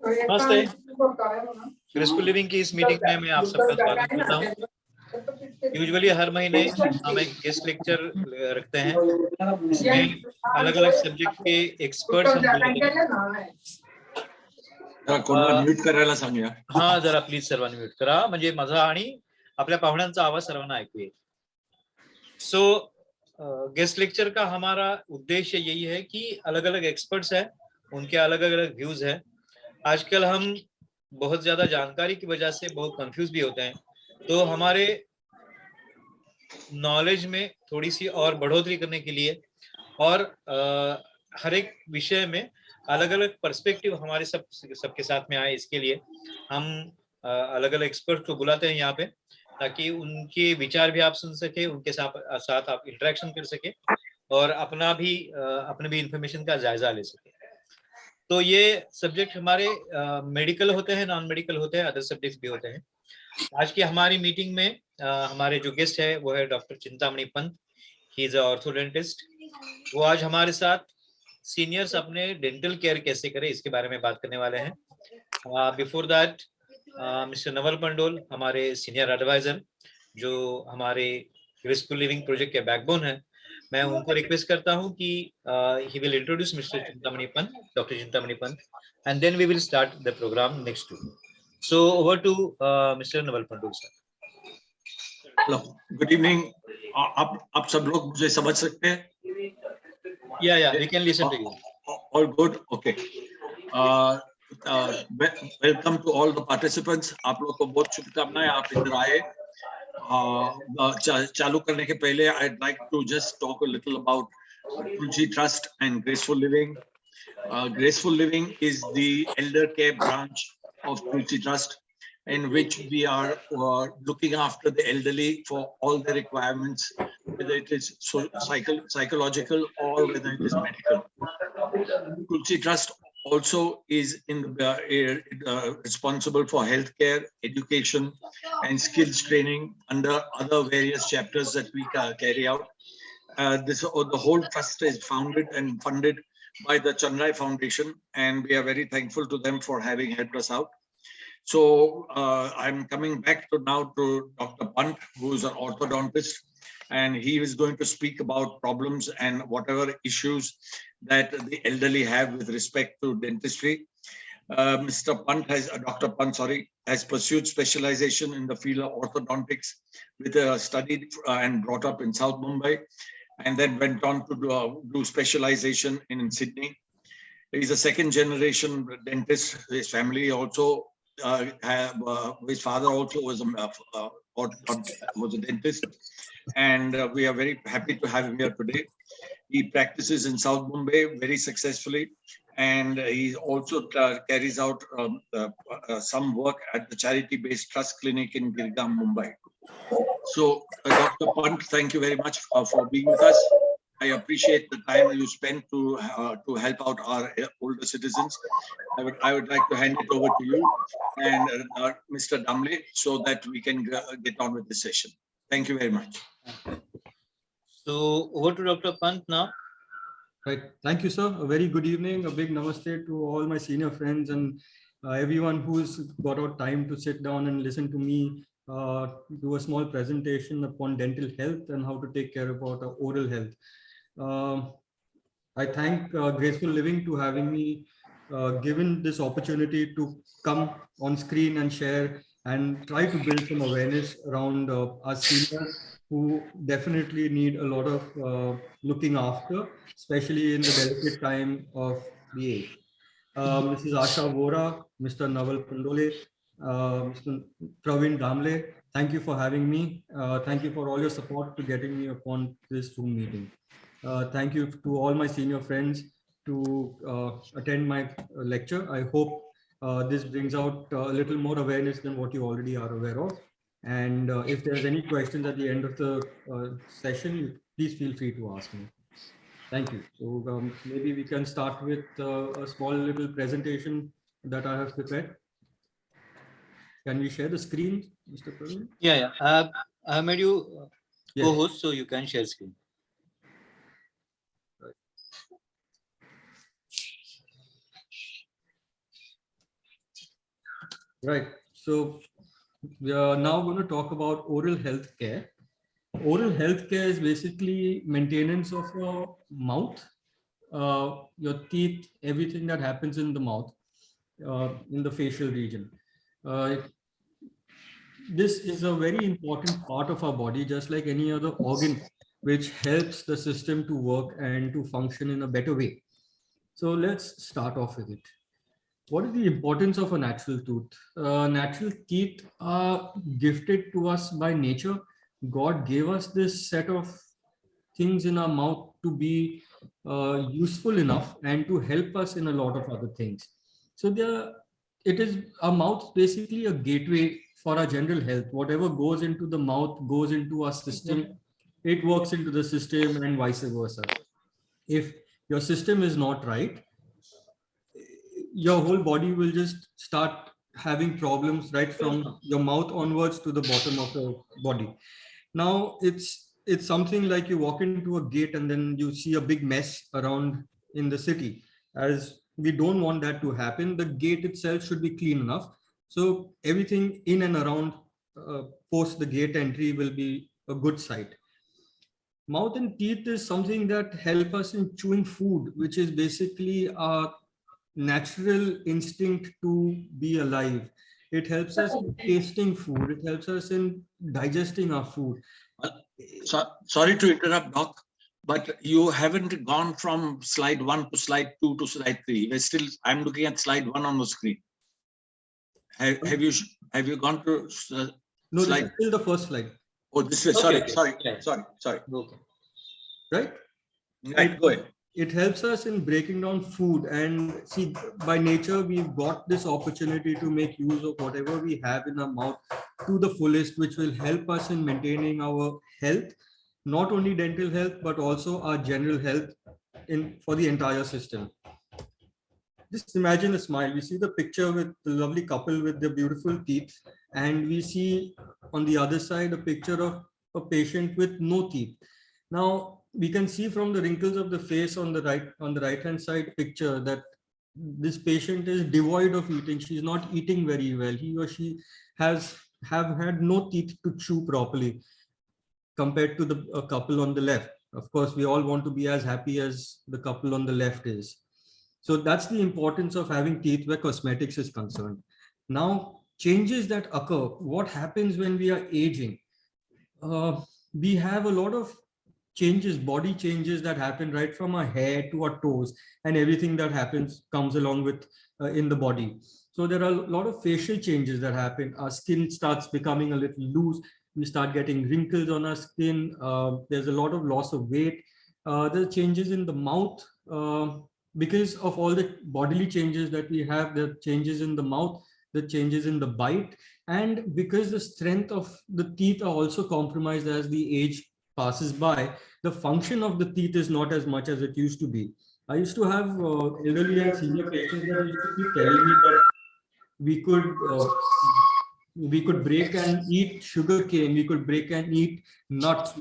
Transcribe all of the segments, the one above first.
नमस्ते। Graceful living की इस मीटिंग में मैं आप सबका स्वागत करता हूँ। यूजुअली हर महीने हम एक गेस्ट लेक्चर रखते हैं। इसमें अलग अलग सब्जेक्ट के एक्सपर्ट्स हम बुलाते हैं। म्यूट करायला सांगूया. हाँ, जरा प्लीज सर्वांनी म्यूट करा, म्हणजे माझा आणि आपल्या पाहुण्यांचा आवाज सर्वांना ऐकू येईल. सो गेस्ट लेक्चर का हमारा उद्देश्य यही है कि अलग अलग एक्सपर्ट्स हैं, उनके अलग अलग व्यूज हैं. आजकल हम बहुत ज्यादा जानकारी की वजह से बहुत कंफ्यूज भी होते हैं, तो हमारे नॉलेज में थोड़ी सी और बढ़ोतरी करने के लिए और हर एक विषय में अलग अलग पर्सपेक्टिव हमारे सबके साथ में आए, इसके लिए हम अलग अलग एक्सपर्ट को बुलाते हैं यहाँ पे, ताकि उनके विचार भी आप सुन सके, उनके साथ आप इंटरेक्शन कर सके और अपने भी इंफॉर्मेशन का जायजा ले सके. तो ये सब्जेक्ट हमारे मेडिकल होते हैं, नॉन मेडिकल होते हैं, अदर सब्जेक्ट्स भी होते हैं. आज की हमारी मीटिंग में हमारे जो गेस्ट है वो है doctor Chintamani Pant. He is a orthodontist. वो आज हमारे साथ सीनियर्स अपने डेंटल केयर कैसे करें इसके बारे में बात करने वाले हैं. Before that mister Naval Pundole, हमारे सीनियर एडवाइजर, जो हमारे ग्रेसफुल लिविंग प्रोजेक्ट के बैकबोन है, मैं उनको रिक्वेस्ट करता हूं कि he will introduce Mr. Chintamani Pant, Dr. Chintamani Pant, and then we will start the program next week. So over to Mr. Naval Pandol sir. Hello, good evening. आप सब लोग मुझे समझ सकते हैं? Yeah, we can listen to you. All good, okay. Welcome to all the participants. आप लोग को बहुत शुभकामनाएं, आप इधर आए. चालू करने के पहले I'd like to just talk a little about Tulsi Trust and Graceful Living. Graceful Living is the elder care branch of Tulsi Trust, in which we are looking after the elderly for all their requirements, whether it is psychological or whether it is medical. Tulsi Trust also is responsible for healthcare, education, and skills training under other various chapters that we carry out. The whole trust is founded and funded by the Chandrai Foundation, and we are very thankful to them for having helped us out. So I'm coming back now to Dr. Pant, who is an orthodontist, and he is going to speak about problems and whatever issues that the elderly have with respect to dentistry. Dr. Pant has pursued specialization in the field of orthodontics, with studied and brought up in South Mumbai, and then went on to do specialization in Sydney. He's a second generation dentist. His family also his father also was a dentist, and we are very happy to have him here today. He practices in South Mumbai very successfully, and he also carries out some work at the charity-based trust clinic in Girgaon, Mumbai. So, Dr. Pant, thank you very much for being with us. I appreciate the time you spent to help out our older citizens. I would like to hand it over to you and Mr. Damle, so that we can get on with the session. Thank you very much. So over to Dr. Pant now. Right. Thank you, sir. A very good evening. A big namaste to all my senior friends and everyone who's got out time to sit down and listen to me do a small presentation upon dental health and how to take care about our oral health. I thank Graceful Living to having me given this opportunity to come on screen and share and try to build some awareness around our seniors who definitely need a lot of looking after, especially in the delicate time of the age. Mrs. Asha Vora, Mr. Naval Pandole, Mr. Praveen Damle, thank you for having me. Thank you for all your support to getting me upon this Zoom meeting. Thank you to all my senior friends to attend my lecture. I hope this brings out a little more awareness than what you already are aware of. And if there's any questions at the end of the session, please feel free to ask me. Thank you. So maybe we can start with a small little presentation that I have prepared. Can we share the screen, Mr. Praveen? Yeah. I have made you co-host, so you can share screen. Right. So we are now going to talk about oral health care. Oral health care is basically maintenance of your mouth, your teeth, everything that happens in the mouth, in the facial region. Uh, this is a very important part of our body, just like any other organ, which helps the system to work and to function in a better way. So let's start off with it. What is the importance of a natural tooth? Natural teeth are gifted to us by nature. God gave us this set of things in our mouth to be useful enough and to help us in a lot of other things. So it is our mouth basically a gateway for our general health. Whatever goes into the mouth goes into our system. It works into the system and vice versa. If your system is not right, your whole body will just start having problems right from your mouth onwards to the bottom of the body. Now it's something like you walk into a gate and then you see a big mess around in the city. As we don't want that to happen, the gate itself should be clean enough. So everything in and around post the gate entry will be a good sight. Mouth and teeth is something that help us in chewing food, which is basically our natural instinct to be alive. It helps us in tasting food. It helps us in digesting our food. Sorry to interrupt, Doc, but you haven't gone from slide 1 to slide 2 to slide 3. I'm looking at slide 1 on the screen. Have you gone to No, slide? this is still the first slide. Oh, this is sorry. Yeah. Sorry. Okay. Right? Right, go ahead. It helps us in breaking down food, and see, by nature we've got this opportunity to make use of whatever we have in our mouth to the fullest, which will help us in maintaining our health, not only dental health but also our general health for the entire system. Just imagine a smile. We see the picture with the lovely couple with their beautiful teeth, and we see on the other side a picture of a patient with no teeth. Now we can see from the wrinkles of the face on the right hand side picture that this patient is devoid of eating. She's not eating very well. He or she have had no teeth to chew properly compared to the couple on the left. Of course, we all want to be as happy as the couple on the left is. So that's the importance of having teeth where cosmetics is concerned. Now, changes that occur, what happens when we are aging? We have a lot of changes, body changes that happen right from our hair to our toes, and everything that comes along with in the body. So there are a lot of facial changes that happen. Our skin starts becoming a little loose. We start getting wrinkles on our skin. There's a lot of loss of weight. There are changes in the mouth because of all the bodily changes that we have. There are changes in the mouth, the changes in the bite, and because the strength of the teeth are also compromised as the age passes by, the function of the teeth is not as much as it used to be. I used to have elderly and senior patients that used to keep telling me that we could break and eat sugar cane, we could break and eat nuts,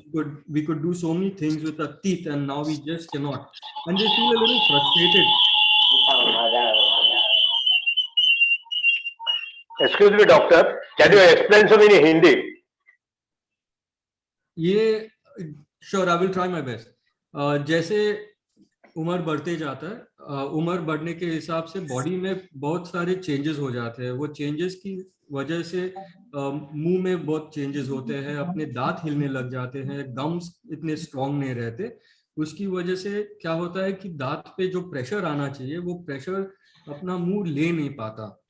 we could do so many things with our teeth, and now we just cannot. And they feel a little frustrated. Excuse me, doctor. Can you explain some in Hindi? ये sure, I will try my best. जैसे उम्र बढ़ते जाता है, उम्र बढ़ने के हिसाब से बॉडी में बहुत सारे चेंजेस हो जाते हैं. वो चेंजेस की वजह से मुंह में बहुत चेंजेस होते हैं, अपने दांत हिलने लग जाते हैं, गम्स इतने स्ट्रांग नहीं रहते. उसकी वजह से क्या होता है कि दांत पे जो प्रेशर आना चाहिए वो प्रेशर अपना मुंह ले नहीं पाता.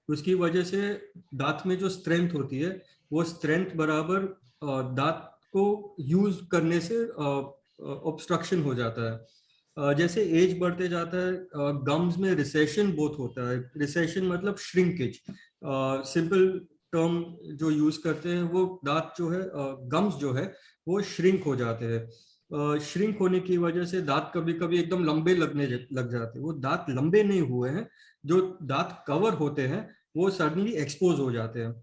उसकी वजह से दांत में जो स्ट्रेंथ होती है वो स्ट्रेंथ बराबर दांत को यूज करने से ऑब्स्ट्रक्शन हो जाता है. जैसे एज बढ़ते जाता है, गम्स में रिसेशन बहुत होता है. रिसेशन मतलब श्रिंकेज. सिंपल टर्म जो यूज करते हैं, वो दांत जो है, गम्स जो है वो श्रिंक हो जाते हैं. श्रिंक होने की वजह से दांत कभी कभी एकदम लंबे लगने लग जाते हैं. वो दांत लंबे नहीं हुए हैं, जो दांत कवर होते हैं वो सडनली एक्सपोज हो जाते हैं.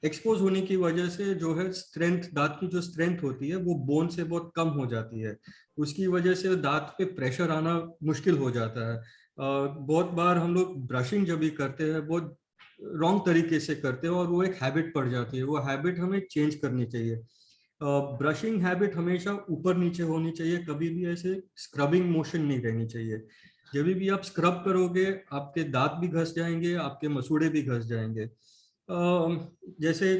एक्सपोज होने की वजह से जो है स्ट्रेंथ, दांत की जो स्ट्रेंथ होती है वो बोन से बहुत कम हो जाती है. उसकी वजह से दांत पे प्रेशर आना मुश्किल हो जाता है. बहुत बार हम लोग ब्रशिंग जब भी करते हैं, बहुत रॉन्ग तरीके से करते हैं और वो एक हैबिट पड़ जाती है। वो हैबिट हमें चेंज करनी चाहिए। ब्रशिंग हैबिट हमेशा ऊपर नीचे होनी चाहिए, कभी भी ऐसे स्क्रबिंग मोशन नहीं रहनी चाहिए। जब भी आप स्क्रब करोगे आपके दांत भी घस जाएंगे, आपके मसूड़े भी घस जाएंगे। जैसे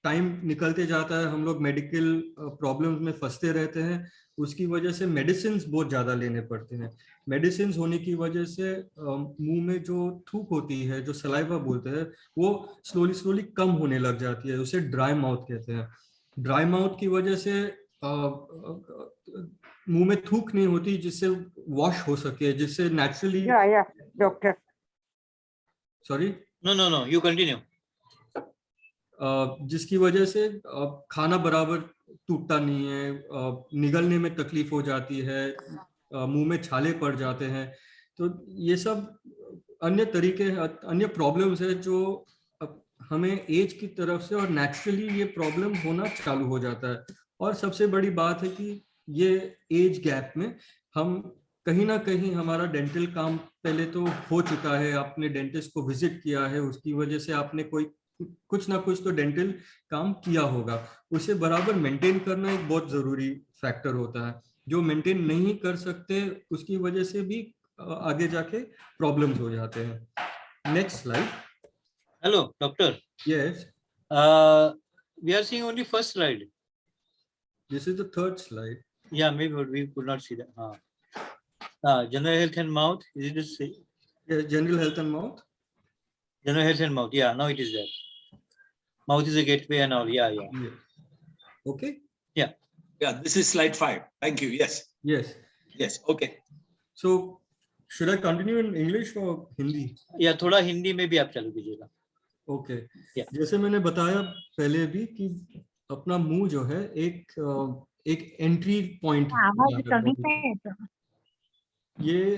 टाइम निकलते जाता है, हम लोग मेडिकल प्रॉब्लम्स में फंसते रहते हैं, उसकी वजह से मेडिसिन बहुत ज्यादा लेने पड़ते हैं। मेडिसिन होने की वजह से मुंह में जो थूक होती है, जो सलाइवा बोलते हैं, वो स्लोली स्लोली कम होने लग जाती है, उसे ड्राई माउथ कहते हैं। ड्राई माउथ की वजह से मुंह में थूक नहीं होती जिससे वॉश हो सके, जिससे naturally doctor sorry no you continue. जिसकी वजह से खाना बराबर टूटता नहीं है, निगलने में तकलीफ हो जाती है, मुंह में छाले पड़ जाते हैं। तो ये सब अन्य तरीके, अन्य प्रॉब्लम्स है जो हमें एज की तरफ से और नेचुरली ये प्रॉब्लम होना चालू हो जाता है। और सबसे बड़ी बात है कि ये एज गैप में हम कहीं ना कहीं हमारा डेंटल काम पहले तो हो चुका है, आपने डेंटिस्ट को विजिट किया है, उसकी वजह से आपने कोई कुछ ना कुछ तो डेंटल काम किया होगा, उसे बराबर मेंटेन करना एक बहुत जरूरी फैक्टर होता है। जो मेंटेन नहीं कर सकते उसकी वजह से भी आगे जाके प्रॉब्लम्स हो जाते हैं। Next slide. Hello doctor. Yes, we are seeing only first slide. This is the third slide. या may be we could not see that. General health and mouth, is it this? General health and mouth, general health and mouth, yeah, now it is there. Mouth is a gateway and all, yeah. okay, Yeah, this is slide 5. Thank you. Yes, okay. So should I continue in English or Hindi? या थोड़ा हिंदी में भी आप चालू कीजिएगा। Okay, Yeah. जैसे मैंने बताया पहले भी कि अपना मुंह जो है एक एंट्री पॉइंट, ये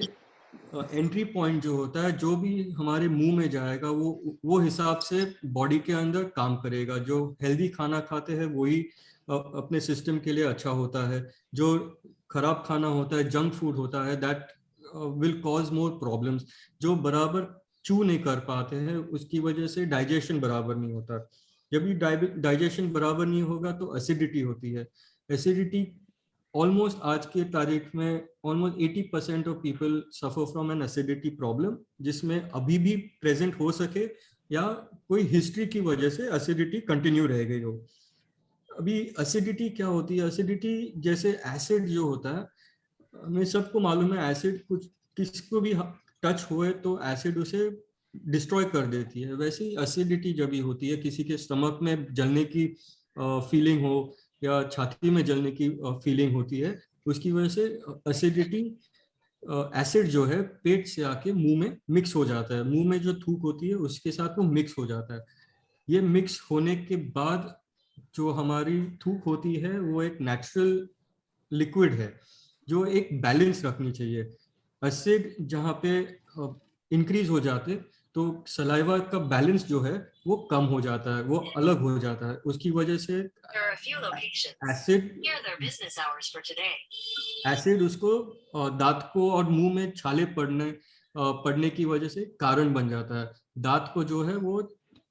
एंट्री पॉइंट जो होता है, जो भी हमारे मुंह में जाएगा वो हिसाब से बॉडी के अंदर काम करेगा। जो हेल्दी खाना खाते हैं वही अपने सिस्टम के लिए अच्छा होता है। जो खराब खाना होता है, जंक फूड होता है, that will cause more problems. जो बराबर चू नहीं कर पाते हैं उसकी वजह से डाइजेशन बराबर नहीं होता। जब भी डाइजेशन बराबर नहीं होगा तो एसिडिटी होती है। एसिडिटी ऑलमोस्ट आज के तारीख में almost 80% of people suffer from an acidity problem, जिसमें अभी भी प्रेजेंट हो सके या कोई हिस्ट्री की वजह से एसिडिटी कंटिन्यू रह गई हो। अभी एसिडिटी क्या होती है? एसिडिटी जैसे एसिड जो होता है, हमें सबको मालूम है एसिड कुछ किसको भी टच हुए तो एसिड उसे डिस्ट्रॉय कर देती है। वैसे ही एसिडिटी जब भी होती है, किसी के स्टमक में जलने की फीलिंग हो या छाती में जलने की फीलिंग होती है, उसकी वजह से एसिडिटी एसिड जो है पेट से आके मुंह में मिक्स हो जाता है। मुंह में जो थूक होती है उसके साथ वो मिक्स हो जाता है। ये मिक्स होने के बाद जो हमारी थूक होती है वो एक नेचुरल लिक्विड है जो एक बैलेंस रखनी चाहिए। एसिड जहाँ पे इंक्रीज हो जाते तो सलाइवा का बैलेंस जो है वो कम हो जाता है, वो अलग हो जाता है। उसकी वजह से एसिड उसको दांत को और मुंह में छाले पड़ने की वजह से कारण बन जाता है। दांत को जो है वो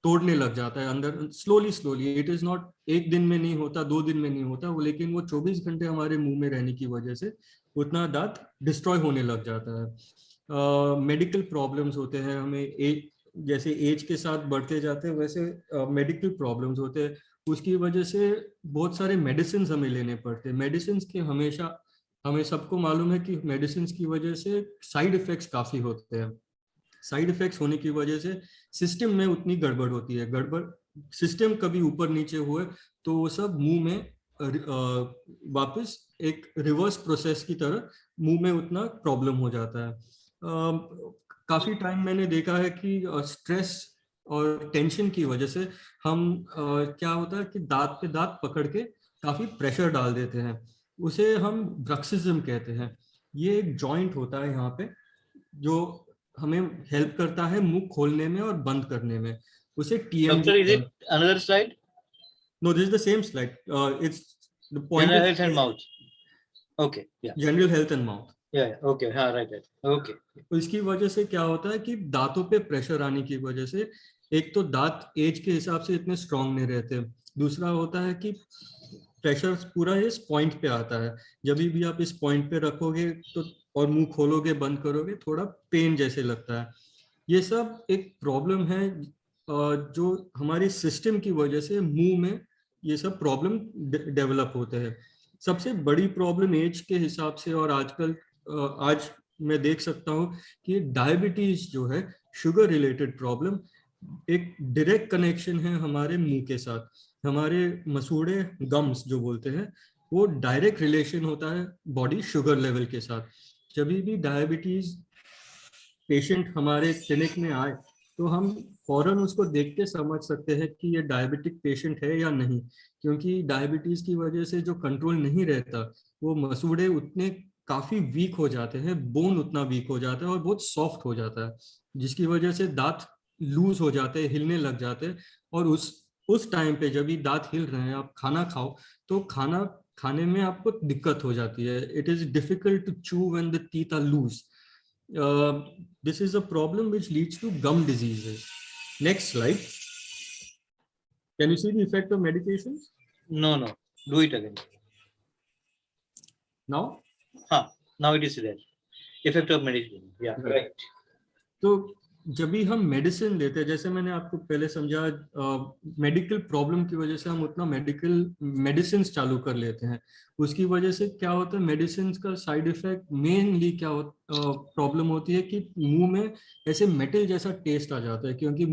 तोड़ने लग जाता है अंदर स्लोली। इट इज नॉट एक दिन में नहीं होता, 2 दिन में नहीं होता वो, लेकिन वो 24 घंटे हमारे मुंह में रहने की वजह से उतना दांत डिस्ट्रॉय होने लग जाता है। मेडिकल प्रॉब्लम्स होते हैं हमें, जैसे एज के साथ बढ़ते जाते हैं वैसे मेडिकल प्रॉब्लम्स होते हैं। उसकी वजह से बहुत सारे मेडिसिन हमें लेने पड़ते हैं। मेडिसिन के हमेशा हमें सबको मालूम है कि मेडिसिन की वजह से साइड इफेक्ट्स काफी होते हैं। साइड इफेक्ट्स होने की वजह से सिस्टम में उतनी गड़बड़ होती है। गड़बड़ सिस्टम कभी ऊपर नीचे हुए तो वो सब मुंह में वापस एक रिवर्स प्रोसेस की तरह मुंह में उतना प्रॉब्लम हो जाता है। काफी टाइम मैंने देखा है कि स्ट्रेस और टेंशन की वजह से हम क्या होता है कि दांत पे दांत पकड़ के काफी प्रेशर डाल देते हैं, उसे हम ब्रक्सिज्म कहते हैं। ये एक जॉइंट होता है यहाँ पे जो हमें हेल्प करता है मुंह खोलने में और बंद करने में, उसे TMJ। Doctor, is it another slide? No, this is the same slide. It's the point. General health and mouth. Okay, yeah. General health and mouth. Okay, हाँ, राइट, ओके। तो इसकी वजह से क्या होता है कि दांतों पे प्रेशर आने की वजह से एक तो दांत एज के हिसाब से इतने स्ट्रांग नहीं रहते, दूसरा होता है कि प्रेशर पूरा इस पॉइंट पे आता है। जब भी आप इस पॉइंट पे रखोगे तो और मुंह खोलोगे बंद करोगे थोड़ा पेन जैसे लगता है। ये सब एक प्रॉब्लम है जो हमारी सिस्टम की वजह से मुंह में ये सब प्रॉब्लम डेवलप होते हैं। सबसे बड़ी प्रॉब्लम एज के हिसाब से और आजकल आज मैं देख सकता हूँ कि डायबिटीज जो है, शुगर रिलेटेड प्रॉब्लम, एक डायरेक्ट कनेक्शन है हमारे मुंह के साथ। हमारे मसूड़े गम्स जो बोलते हैं वो डायरेक्ट रिलेशन होता है बॉडी शुगर लेवल के साथ। जब भी डायबिटीज पेशेंट हमारे क्लिनिक में आए तो हम फौरन उसको देख के समझ सकते हैं कि ये डायबिटिक पेशेंट है या नहीं, क्योंकि डायबिटीज की वजह से जो कंट्रोल नहीं रहता वो मसूड़े उतने काफी वीक हो जाते हैं, बोन उतना वीक हो जाता है और बहुत सॉफ्ट हो जाता है, जिसकी वजह से दांत लूज हो जाते हैं, हिलने लग जाते हैं। और उस टाइम पे जब ये दांत हिल रहे हैं आप खाना खाओ तो खाना खाने में आपको दिक्कत हो जाती है। It is difficult to chew when the teeth are loose. This is a problem which leads to gum diseases. Next slide. Can you see the effect of medications? No, do it again. Now? Now it is there. Effect of medicine. Yeah, right. तो जब भी हम medicine लेते हैं, जैसे मैंने आपको पहले समझा, मेडिकल प्रॉब्लम की वजह से हम उतना मेडिसिन चालू कर लेते हैं। उसकी वजह से क्या होता है, मेडिसिन का साइड इफेक्ट मेनली क्या प्रॉब्लम होती है कि मुंह में ऐसे मेटल जैसा टेस्ट आ जाता है, क्योंकि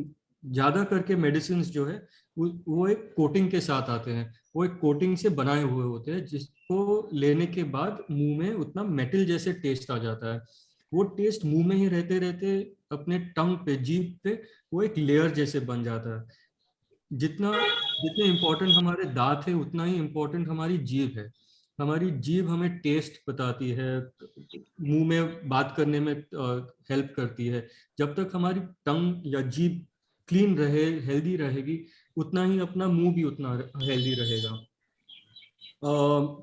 ज्यादा करके मेडिसिन जो है वो एक कोटिंग के साथ आते हैं, वो एक कोटिंग से बनाए हुए होते हैं, जिसको लेने के बाद मुंह में उतना मेटल जैसे टेस्ट आ जाता है। वो टेस्ट मुंह में ही रहते रहते अपने टंग पे, जीभ पे वो एक लेयर जैसे बन जाता है। जितने इम्पोर्टेंट हमारे दांत है उतना ही इम्पोर्टेंट हमारी जीभ है। हमारी जीभ हमें टेस्ट बताती है, मुंह में बात करने में हेल्प करती है। जब तक हमारी टंग या जीभ क्लीन रहे, हेल्दी रहेगी, उतना ही अपना मुंह भी उतना हेल्दी रहेगा।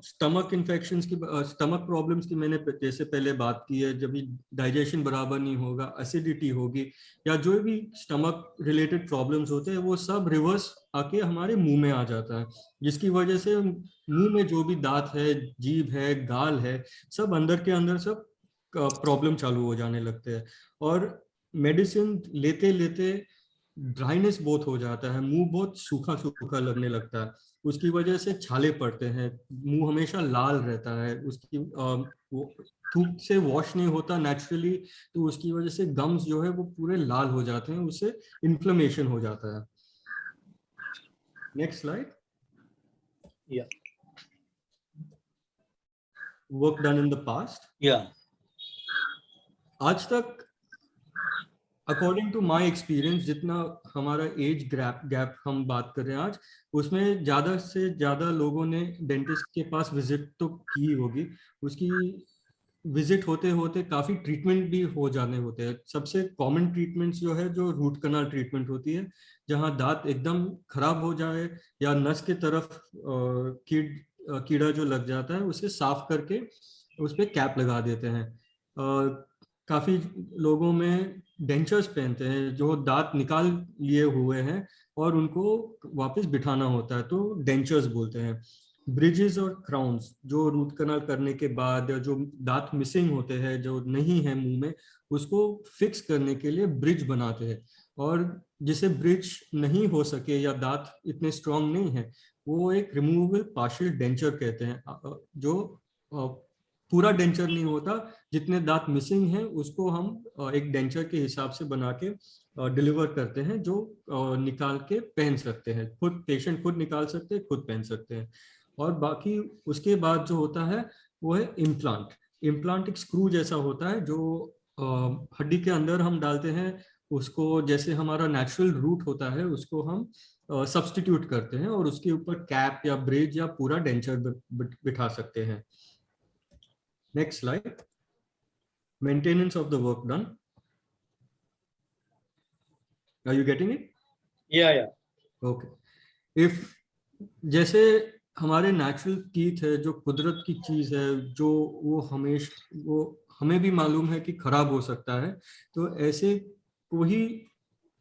स्टमक इन्फेक्शंस की, स्टमक प्रॉब्लम्स की मैंने जैसे पहले बात की है। जब भी डाइजेशन बराबर नहीं होगा, एसिडिटी होगी या जो भी स्टमक रिलेटेड प्रॉब्लम्स होते हैं वो सब रिवर्स आके हमारे मुंह में आ जाता है, जिसकी वजह से मुंह में जो भी दांत है, जीभ है, गाल है, सब अंदर के अंदर सब प्रॉब्लम चालू हो जाने लगते हैं। और मेडिसिन लेते लेते ड्राइनेस बहुत हो जाता है, मुंह बहुत सूखा सूखा लगने लगता है। उसकी वजह से छाले पड़ते हैं, मुंह हमेशा लाल रहता है, उसकी थूक से वॉश नहीं होता नेचुरली, तो उसकी वजह से गम्स जो है वो पूरे लाल हो जाते हैं, उससे इन्फ्लेमेशन हो जाता है। Next slide. Yeah. Work done in the past. Yeah. आज तक अकॉर्डिंग टू माई एक्सपीरियंस, जितना हमारा एज गैप हम बात कर रहे हैं आज, उसमें ज्यादा से ज्यादा लोगों ने डेंटिस्ट के पास विजिट तो की होगी। उसकी विजिट होते होते काफी ट्रीटमेंट भी हो जाने होते हैं। सबसे कॉमन ट्रीटमेंट्स जो है, जो रूट कनाल ट्रीटमेंट होती है, जहां दांत एकदम खराब हो जाए या नस के तरफ कीड़ा जो लग जाता है उसे साफ करके उस पर कैप लगा देते हैं। काफी लोगों में डेंचर्स पहनते हैं जो दांत निकाल लिए हुए हैं और उनको वापस बिठाना होता है, तो डेंचर्स बोलते हैं। ब्रिजेस और क्राउन्स, जो रूट कनाल करने के बाद या जो दांत मिसिंग होते हैं, जो नहीं है मुंह में, उसको फिक्स करने के लिए ब्रिज बनाते हैं। और जिसे ब्रिज नहीं हो सके या दांत इतने स्ट्रांग नहीं है, वो एक रिमूवेबल पार्शियल डेंचर कहते हैं, जो पूरा डेंचर नहीं होता, जितने दांत मिसिंग हैं उसको हम एक डेंचर के हिसाब से बना के डिलीवर करते हैं, जो निकाल के पहन सकते हैं, खुद पेशेंट खुद निकाल सकते हैं, खुद पहन सकते हैं। और बाकी उसके बाद जो होता है वो है इम्प्लांट। इम्प्लांट एक स्क्रू जैसा होता है जो हड्डी के अंदर हम डालते हैं, उसको जैसे हमारा नेचुरल रूट होता है उसको हम सब्स्टिट्यूट करते हैं और उसके ऊपर कैप या ब्रिज या पूरा डेंचर बिठा सकते हैं। Next slide. Maintenance of the work done. Are you getting it? Yeah. Okay. If जैसे हमारे नेचुरल टीथ है, जो कुदरत की चीज है, जो वो हमें भी मालूम है कि खराब हो सकता है। तो ऐसे कोई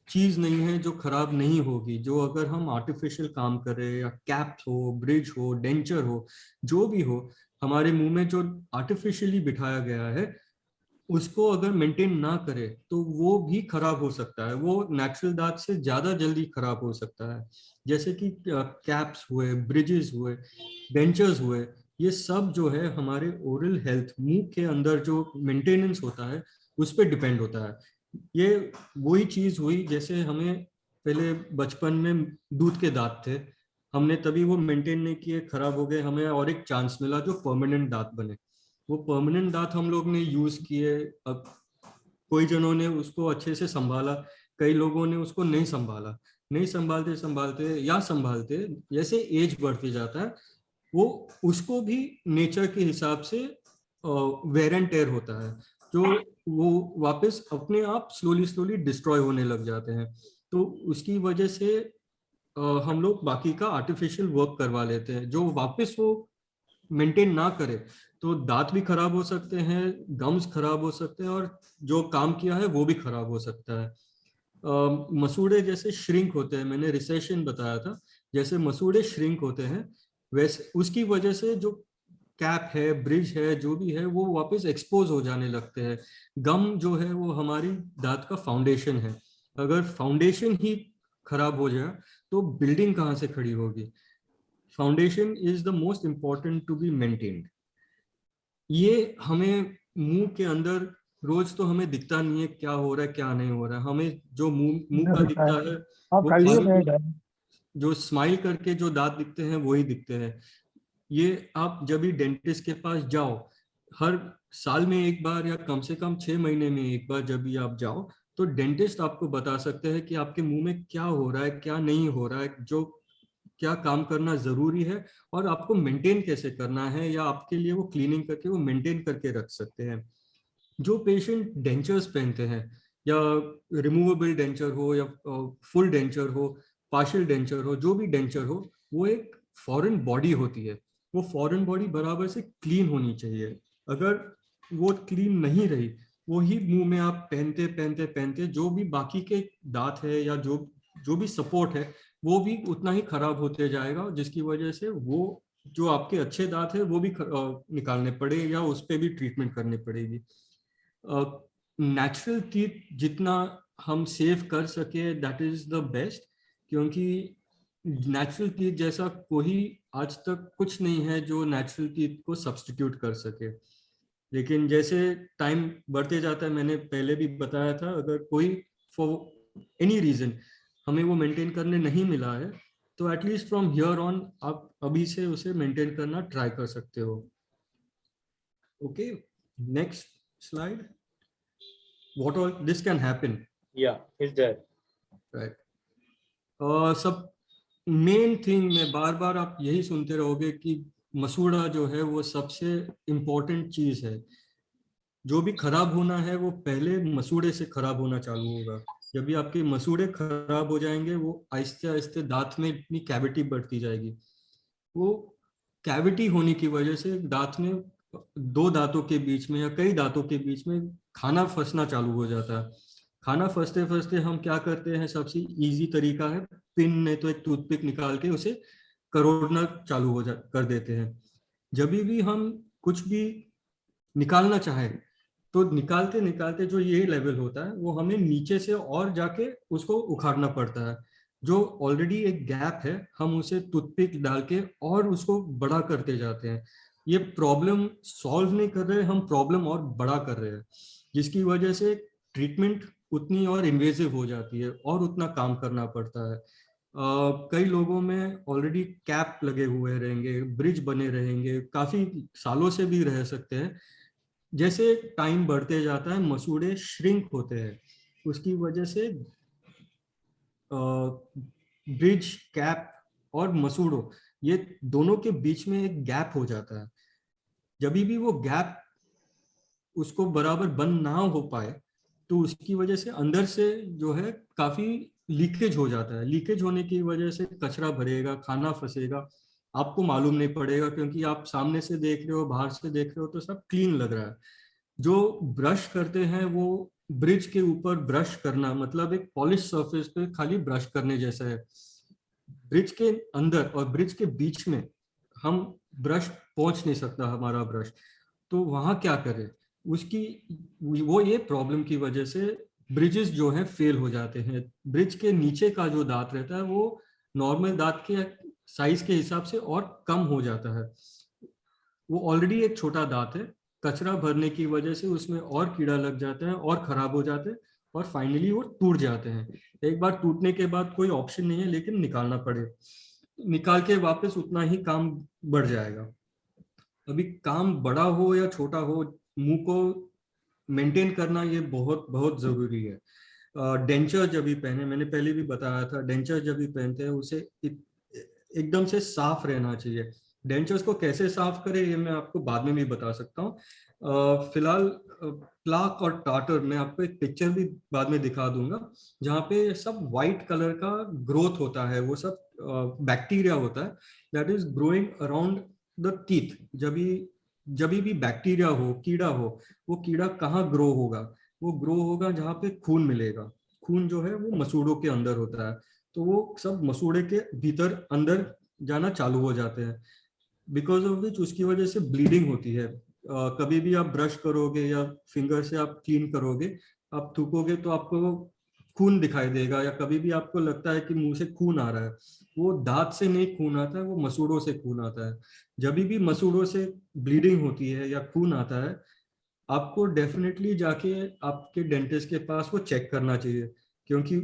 चीज नहीं है जो खराब नहीं होगी, जो अगर हम आर्टिफिशियल काम कर रहे हैं, या कैप्स हो, ब्रिज हो, डेंचर हो, जो भी हो, हमारे मुंह में जो आर्टिफिशियली बिठाया गया है उसको अगर मेंटेन ना करे तो वो भी खराब हो सकता है, वो नेचुरल दांत से ज्यादा जल्दी खराब हो सकता है। जैसे कि कैप्स हुए, ब्रिजेस हुए, डेंचर्स हुए, ये सब जो है हमारे ओरल हेल्थ, मुंह के अंदर जो मेंटेनेंस होता है उस पर डिपेंड होता है। ये वही चीज हुई जैसे हमें पहले बचपन में दूध के दांत थे, हमने तभी वो मेंटेन नहीं किए, खराब हो गए, हमें और एक चांस मिला जो परमानेंट दांत बने। वो परमानेंट दांत हम लोग ने यूज किए, अब कोई जनों ने उसको अच्छे से संभाला, कई लोगों ने उसको नहीं संभाला, नहीं संभालते संभालते या संभालते जैसे एज बढ़ते जाता है वो उसको भी नेचर के हिसाब से वेर एंड टेयर होता है, जो वो वापस अपने आप स्लोली स्लोली डिस्ट्रॉय होने लग जाते हैं। तो उसकी वजह से हम लोग बाकी का आर्टिफिशियल वर्क करवा लेते हैं, जो वापस वो मेंटेन ना करे तो दांत भी खराब हो सकते हैं, गम्स खराब हो सकते हैं, और जो काम किया है वो भी खराब हो सकता है। मसूड़े जैसे श्रिंक होते हैं, मैंने रिसेशन बताया था, जैसे मसूड़े श्रिंक होते हैं वैसे उसकी वजह से जो कैप है, ब्रिज है, जो भी है वो वापस एक्सपोज हो जाने लगते हैं। गम जो है वो हमारी दांत का फाउंडेशन है, अगर फाउंडेशन ही खराब हो जाए तो बिल्डिंग कहाँ से खड़ी होगी। Foundation is the most important to be maintained. ये हमें मुंह के अंदर रोज तो हमें दिखता नहीं है क्या हो रहा है क्या नहीं हो रहा है, हमें जो मुंह का दिखता है वो खाली जो स्माइल करके जो दांत दिखते हैं वही दिखते हैं। ये आप जब भी डेंटिस्ट के पास जाओ, हर साल में एक बार या कम से कम 6 महीने में एक बार जब भी आप जाओ, तो डेंटिस्ट आपको बता सकते हैं कि आपके मुंह में क्या हो रहा है क्या नहीं हो रहा है, जो क्या काम करना जरूरी है और आपको मेंटेन कैसे करना है, या आपके लिए वो क्लीनिंग करके वो मेंटेन करके रख सकते हैं। जो पेशेंट डेंचर्स पहनते हैं, या रिमूवेबल डेंचर हो या फुल डेंचर हो, पार्शियल डेंचर हो, जो भी डेंचर हो, वो एक फॉरेन बॉडी होती है, वो फॉरेन बॉडी बराबर से क्लीन होनी चाहिए। अगर वो क्लीन नहीं रही, वो ही मुंह में आप पहनते पहनते पहनते जो भी बाकी के दांत है या जो जो भी सपोर्ट है वो भी उतना ही खराब होते जाएगा, जिसकी वजह से वो जो आपके अच्छे दांत है वो भी निकालने पड़े या उस पर भी ट्रीटमेंट करनी पड़ेगी। नेचुरल टीथ जितना हम सेव कर सके दैट इज द बेस्ट, क्योंकि नेचुरल टीथ जैसा कोई आज तक कुछ नहीं है जो नेचुरल टीथ को सब्स्टिट्यूट कर सके। लेकिन जैसे टाइम बढ़ते जाता है, मैंने पहले भी बताया था, अगर कोई फॉर एनी रीजन हमें वो मेंटेन करने नहीं मिला है तो एटलीस्ट फ्रॉम हियर ऑन आप अभी से उसे मेंटेन करना ट्राई कर सकते हो। Okay, next slide. What all this can happen? Yeah, is there. Right. सब मेन थिंग में बार बार आप यही सुनते रहोगे कि मसूड़ा जो है वो सबसे इम्पोर्टेंट चीज है। जो भी खराब होना है वो पहले मसूड़े से खराब होना चालू होगा। जब भी आपके मसूड़े खराब हो जाएंगे वो आहिस्ते आहिस्ते दांत में इतनी कैविटी बढ़ती जाएगी। वो कैविटी होने की वजह से दांत में, दो दांतों के बीच में या कई दांतों के बीच में खाना फंसना चालू हो जाता है। खाना फंसते फंसते हम क्या करते हैं, सबसे इजी तरीका है पिन ने तो एक टूथपिक निकाल के उसे करोड़ना चालू हो जा कर देते हैं। जब भी हम कुछ भी निकालना चाहें तो निकालते निकालते जो ये लेवल होता है वो हमें नीचे से और जाके उसको उखाड़ना पड़ता है। जो ऑलरेडी एक गैप है हम उसे टूथपिक डाल के और उसको बड़ा करते जाते हैं। ये प्रॉब्लम सॉल्व नहीं कर रहे, हम प्रॉब्लम और बड़ा कर रहे हैं, जिसकी वजह से ट्रीटमेंट उतनी और इन्वेजिव हो जाती है और उतना काम करना पड़ता है। कई लोगों में ऑलरेडी कैप लगे हुए रहेंगे, ब्रिज बने रहेंगे, काफी सालों से भी रह सकते हैं। जैसे टाइम बढ़ते जाता है मसूड़े श्रिंक होते हैं, उसकी वजह से ब्रिज, कैप और मसूड़ों ये दोनों के बीच में एक गैप हो जाता है। जब भी वो गैप उसको बराबर बंद ना हो पाए तो उसकी वजह से अंदर से जो है काफी लीकेज हो जाता है। लीकेज होने की वजह से कचरा भरेगा, खाना फंसेगा, आपको मालूम नहीं पड़ेगा क्योंकि आप सामने से देख रहे हो, बाहर से देख रहे हो तो सब क्लीन लग रहा है। जो ब्रश करते हैं वो ब्रिज के ऊपर ब्रश करना मतलब एक पॉलिश सरफेस पे खाली ब्रश करने जैसा है। ब्रिज के अंदर और ब्रिज के बीच में हम ब्रश पहुंच नहीं सकता हमारा ब्रश, तो वहां क्या करें उसकी, वो ये प्रॉब्लम की वजह से ब्रिजेस जो है फेल हो जाते हैं। ब्रिज के नीचे का जो दांत रहता है वो नॉर्मल दांत के साइज के हिसाब से और कम हो जाता है। वो ऑलरेडी एक छोटा दांत है, कचरा भरने की वजह से उसमें और कीड़ा लग जाता है और खराब हो जाते हैं और फाइनली वो टूट जाते हैं। एक बार टूटने के बाद कोई ऑप्शन नहीं है लेकिन निकालना पड़े, निकाल के वापस उतना ही काम बढ़ जाएगा। अभी काम बड़ा हो या छोटा हो, मुंह को मेंटेन करना ये बहुत बहुत जरूरी है। डेंचर जब भी पहने, मैंने पहले भी बताया था, डेंचर जब भी पहनते हैं उसे एकदम से साफ रहना चाहिए। डेंचर्स को कैसे साफ करें ये मैं आपको बाद में भी बता सकता हूँ। फिलहाल प्लाक और टाटर मैं आपको एक पिक्चर भी बाद में दिखा दूंगा जहाँ पे सब वाइट कलर का ग्रोथ होता है, वो सब बैक्टीरिया होता है that is growing around the teeth. जब भी बैक्टीरिया हो, कीड़ा हो, वो कीड़ा कहाँ ग्रो होगा? वो ग्रो होगा जहाँ पे खून मिलेगा। खून जो है वो मसूड़ों के अंदर होता है, तो वो सब मसूड़े के भीतर अंदर जाना चालू हो जाते हैं, बिकॉज ऑफ विच उसकी वजह से ब्लीडिंग होती है। कभी भी आप ब्रश करोगे या फिंगर से आप क्लीन करोगे, आप थूकोगे तो आपको खून दिखाई देगा, या कभी भी आपको लगता है कि मुंह से खून आ रहा है, वो दांत से नहीं खून आता है, वो मसूड़ों से खून आता है। जब भी मसूड़ों से ब्लीडिंग होती है या खून आता है, आपको डेफिनेटली जाके आपके डेंटिस्ट के पास वो चेक करना चाहिए, क्योंकि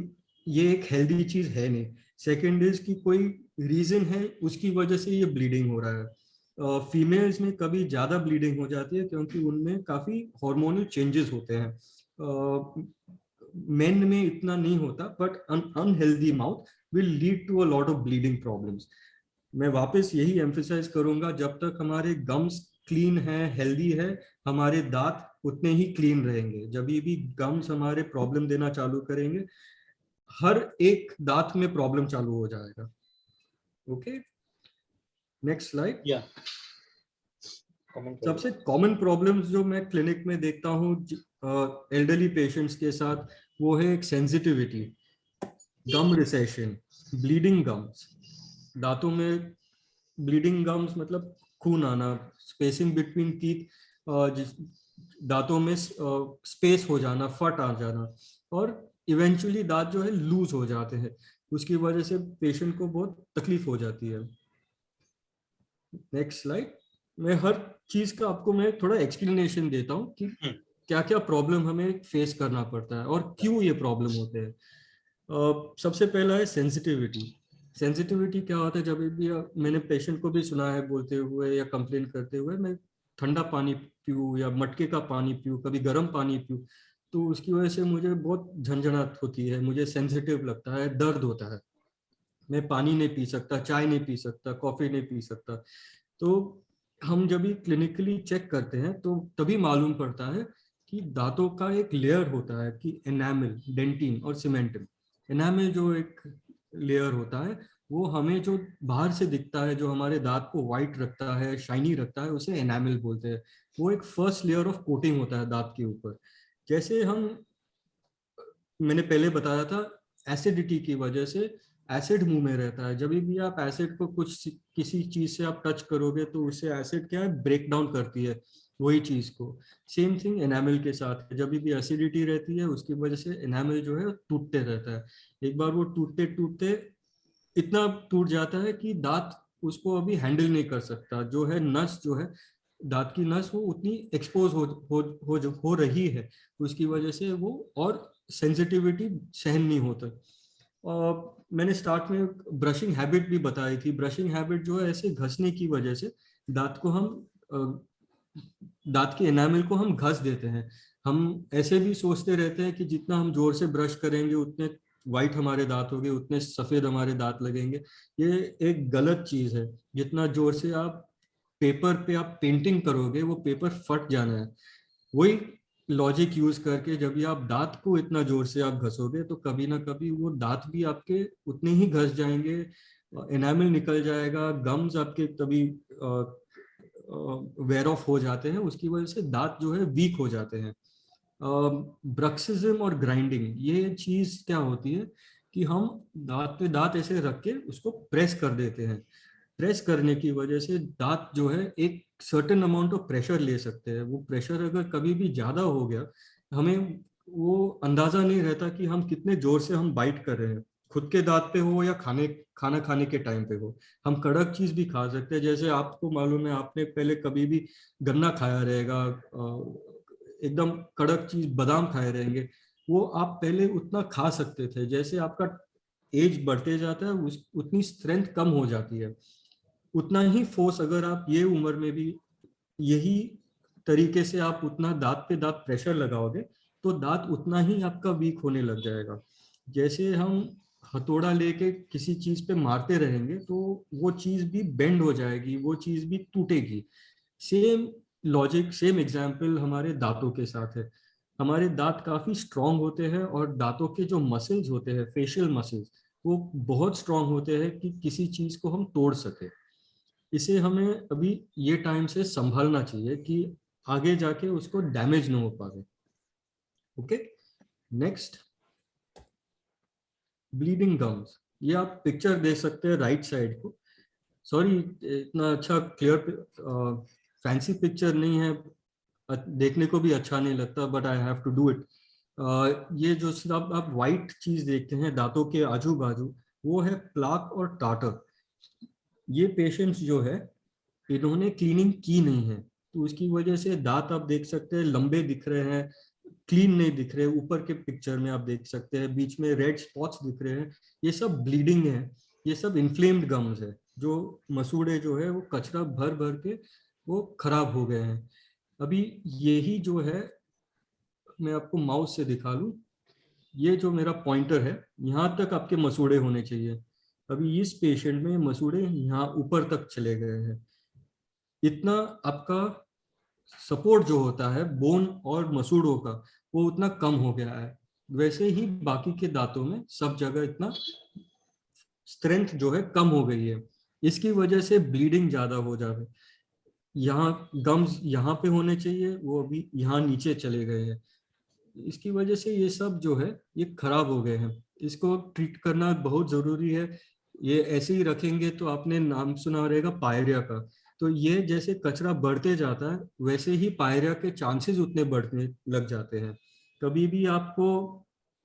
ये एक हेल्दी चीज है नहीं। सेकेंड इज कि कोई रीजन है उसकी वजह से ये ब्लीडिंग हो रहा है। फीमेल्स में कभी ज्यादा ब्लीडिंग हो जाती है क्योंकि उनमें काफी हार्मोनल चेंजेस होते हैं। मेन में इतना नहीं होता, but unhealthy mouth will lead to a lot of bleeding problems. मैं वापस यही एम्फेसाइज करूंगा, जब तक हमारे गम्स क्लीन है, हेल्दी है, हमारे दांत उतने ही क्लीन रहेंगे। जब भी गम्स हमारे प्रॉब्लम देना चालू करेंगे, हर एक दांत में प्रॉब्लम चालू हो जाएगा। Okay, next slide. या सबसे कॉमन प्रॉब्लम्स जो मैं क्लिनिक में देखता हूँ एल्डरली पेशेंट्स के साथ, वो है एक सेंसिटिविटी, गम रिसेशन, ब्लीडिंग गम्स। दांतों में ब्लीडिंग गम्स मतलब खून आना, स्पेसिंग बिटवीन टीथ, दांतों में स्पेस हो जाना, फट आ जाना, और इवेंचुअली दांत जो है लूज हो जाते हैं। उसकी वजह से पेशेंट को बहुत तकलीफ हो जाती है। Next slide. मैं हर चीज का आपको मैं थोड़ा एक्सप्लेनेशन देता हूँ कि क्या क्या प्रॉब्लम हमें फेस करना पड़ता है और क्यों ये प्रॉब्लम होते हैं। सबसे पहला है सेंसिटिविटी। सेंसिटिविटी क्या होता है? जब भी मैंने पेशेंट को भी सुना है बोलते हुए या कंप्लेन करते हुए, मैं ठंडा पानी पीऊँ या मटके का पानी पीऊँ, कभी गर्म पानी पीऊँ, तो उसकी वजह से मुझे बहुत झंझनाहट होती है, मुझे सेंसिटिव लगता है, दर्द होता है। मैं पानी नहीं पी सकता, चाय नहीं पी सकता, कॉफी नहीं पी सकता। तो हम जब भी क्लिनिकली चेक करते हैं तो तभी मालूम पड़ता है कि दांतों का एक लेयर होता है कि एनामिल, डेंटिन और सीमेंटिन। एनामिल जो एक लेयर होता है वो हमें जो बाहर से दिखता है, जो हमारे दांत को व्हाइट रखता है, शाइनी रखता है, उसे एनामिल बोलते हैं। वो एक फर्स्ट लेयर ऑफ कोटिंग होता है दांत के ऊपर। जैसे मैंने पहले बताया था, एसिडिटी की वजह से एसिड मुंह में रहता है। जब भी आप एसिड को किसी चीज से आप टच करोगे तो उससे एसिड क्या है, ब्रेक डाउन करती है वही चीज को। सेम थिंग एनामिल के साथ है, जब भी एसिडिटी रहती है उसकी वजह से एनामिल जो है टूटते रहता है। एक बार वो टूटते टूटते इतना टूट जाता है कि दांत उसको अभी हैंडल नहीं कर सकता। जो है नस, जो है दांत की नस, वो उतनी एक्सपोज हो रही है, उसकी वजह से वो और सेंसिटिविटी सहन नहीं होता। मैंने स्टार्ट में ब्रशिंग हैबिट भी बताई थी। ब्रशिंग हैबिट जो है, ऐसे घसने की वजह से दांत को दांत के एनामिल को हम घस देते हैं। हम ऐसे भी सोचते रहते हैं कि जितना हम जोर से ब्रश करेंगे उतने वाइट हमारे दांत होंगे, उतने सफेद हमारे दांत लगेंगे। ये एक गलत चीज है। जितना जोर से आप पेपर पे आप पेंटिंग करोगे, वो पेपर फट जाना है। वही लॉजिक यूज करके जब भी आप दांत को इतना जोर से आप घसोगे तो कभी ना कभी वो दांत भी आपके उतने ही घस जाएंगे, एनामिल निकल जाएगा, गम्स आपके तभी वेयर ऑफ हो जाते हैं, उसकी वजह से दांत जो है वीक हो जाते हैं। ब्रक्सिज्म और ग्राइंडिंग, ये चीज क्या होती है कि हम दांत पे दांत ऐसे रख के उसको प्रेस कर देते हैं। प्रेस करने की वजह से दांत जो है एक सर्टेन अमाउंट ऑफ प्रेशर ले सकते हैं। वो प्रेशर अगर कभी भी ज्यादा हो गया, हमें वो अंदाजा नहीं रहता कि हम कितने जोर से हम बाइट कर रहे हैं, खुद के दांत पे हो या खाना खाने के टाइम पे हो। हम कड़क चीज भी खा सकते हैं, जैसे आपको मालूम है, आपने पहले कभी भी गन्ना खाया रहेगा, एकदम कड़क चीज बादाम खाए रहेंगे, वो आप पहले उतना खा सकते थे। जैसे आपका एज बढ़ते जाता है उतनी स्ट्रेंथ कम हो जाती है। उतना ही फोर्स अगर आप ये उम्र में भी यही तरीके से आप उतना दांत पे दांत प्रेशर लगाओगे तो दांत उतना ही आपका वीक होने लग जाएगा। जैसे हम हथौड़ा लेके किसी चीज पे मारते रहेंगे तो वो चीज भी बेंड हो जाएगी, वो चीज भी टूटेगी। सेम लॉजिक, सेम एग्जाम्पल हमारे दांतों के साथ है। हमारे दांत काफी स्ट्रांग होते हैं और दांतों के जो मसल्स होते हैं, फेशियल मसल्स, वो बहुत स्ट्रांग होते हैं कि किसी चीज को हम तोड़ सके। इसे हमें अभी ये टाइम से संभालना चाहिए कि आगे जाके उसको डैमेज ना हो पाए। Okay, next, bleeding gums. ये आप पिक्चर देख सकते हैं राइट साइड को। सॉरी, इतना अच्छा क्लियर फैंसी पिक्चर नहीं है, देखने को भी अच्छा नहीं लगता, but I have to do it. ये जो सिर्फ आप व्हाइट चीज देखते हैं दांतों के आजू बाजू, वो है प्लाक और टाटर। ये पेशेंट्स जो है, इन्होंने क्लीनिंग की नहीं है, तो उसकी वजह से दांत आप देख सकते हैं लंबे दिख रहे हैं, क्लीन नहीं दिख रहे। ऊपर के पिक्चर में आप देख सकते हैं बीच में रेड स्पॉट्स दिख रहे हैं, ये सब ब्लीडिंग है, ये सब इन्फ्लेम्ड गम्स है। जो मसूड़े जो है वो कचरा भर भर के वो खराब हो गए हैं। अभी यही जो है, मैं आपको माउस से दिखा लूं, ये जो मेरा पॉइंटर है, यहाँ तक आपके मसूड़े होने चाहिए। अभी इस पेशेंट में मसूड़े यहाँ ऊपर तक चले गए हैं। इतना आपका सपोर्ट जो होता है बोन और मसूड़ों का, वो उतना कम हो गया है। वैसे ही बाकी के दांतों में सब जगह इतना स्ट्रेंथ जो है कम हो गई है। इसकी वजह से ब्लीडिंग ज्यादा हो जाता है। यहाँ गम्स यहाँ पे होने चाहिए, वो अभी यहाँ नीचे चले गए हैं। इसकी वजह से ये सब जो है ये खराब हो गए हैं। इसको ट्रीट करना बहुत जरूरी है। ये ऐसे ही रखेंगे तो आपने नाम सुना रहेगा पायरिया का, तो ये जैसे कचरा बढ़ते जाता है वैसे ही पायरिया के चांसेस उतने बढ़ने लग जाते हैं। कभी भी आपको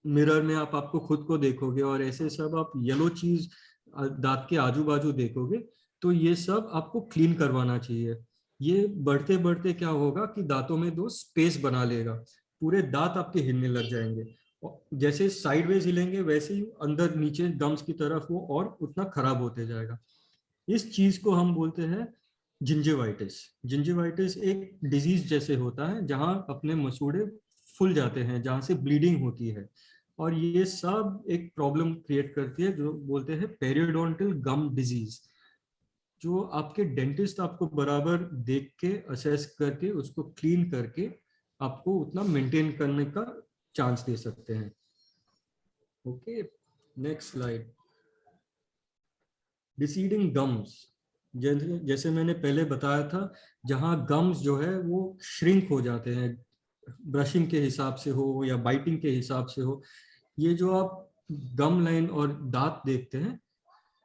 मिरर में आप आपको खुद को देखोगे और ऐसे सब आप येलो चीज दांत के आजू बाजू देखोगे, तो ये सब आपको क्लीन करवाना चाहिए। ये बढ़ते बढ़ते क्या होगा कि दांतों में दो स्पेस बना लेगा, पूरे दांत आपके हिलने लग जाएंगे। जैसे साइडवेज हिलेंगे वैसे ही अंदर नीचे गम्स की तरफ वो और उतना खराब होते जाएगा। इस चीज को हम बोलते हैं जिंजिवाइटिस। जिंजिवाइटिस एक डिजीज जैसे होता है जहां अपने मसूड़े फूल जाते हैं, जहां से ब्लीडिंग होती है, और ये सब एक प्रॉब्लम क्रिएट करती है जो बोलते हैं पेरियोडोंटल गम डिजीज। जो आपके डेंटिस्ट आपको बराबर देख के असेस करके उसको क्लीन करके आपको उतना मेंटेन करने का चांस दे सकते हैं। Okay, next slide. Receding gums, जैसे मैंने पहले बताया था, जहां गम्स जो है वो श्रिंक हो जाते हैं, ब्रशिंग के हिसाब से हो या बाइटिंग के हिसाब से हो। ये जो आप गम लाइन और दांत देखते हैं,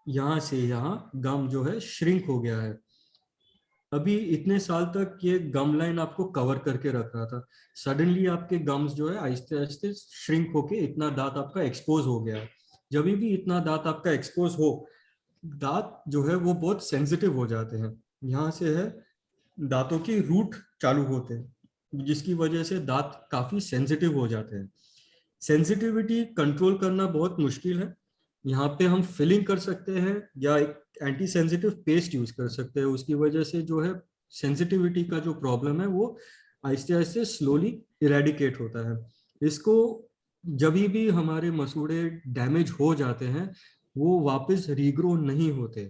यहाँ से यहाँ गम जो है श्रिंक हो गया है। अभी इतने साल तक ये गम लाइन आपको कवर करके रख रहा था, सडनली आपके गम्स जो है आहिस्ते आहिस्ते श्रिंक होके इतना दांत आपका एक्सपोज हो गया है। जब भी इतना दांत आपका एक्सपोज हो, दांत जो है वो बहुत सेंसिटिव हो जाते हैं। यहाँ से है दांतों की रूट चालू होते हैं, जिसकी वजह से दांत काफी सेंसिटिव हो जाते हैं। सेंसिटिविटी कंट्रोल करना बहुत मुश्किल है। यहाँ पे हम फिलिंग कर सकते हैं या एक एंटी सेंसिटिव पेस्ट यूज कर सकते हैं। उसकी वजह से जो है सेंसिटिविटी का जो प्रॉब्लम है वो आहिस्ते आहिस्ते स्लोली इरेडिकेट होता है। इसको जब भी हमारे मसूड़े डैमेज हो जाते हैं वो वापस रीग्रो नहीं होते।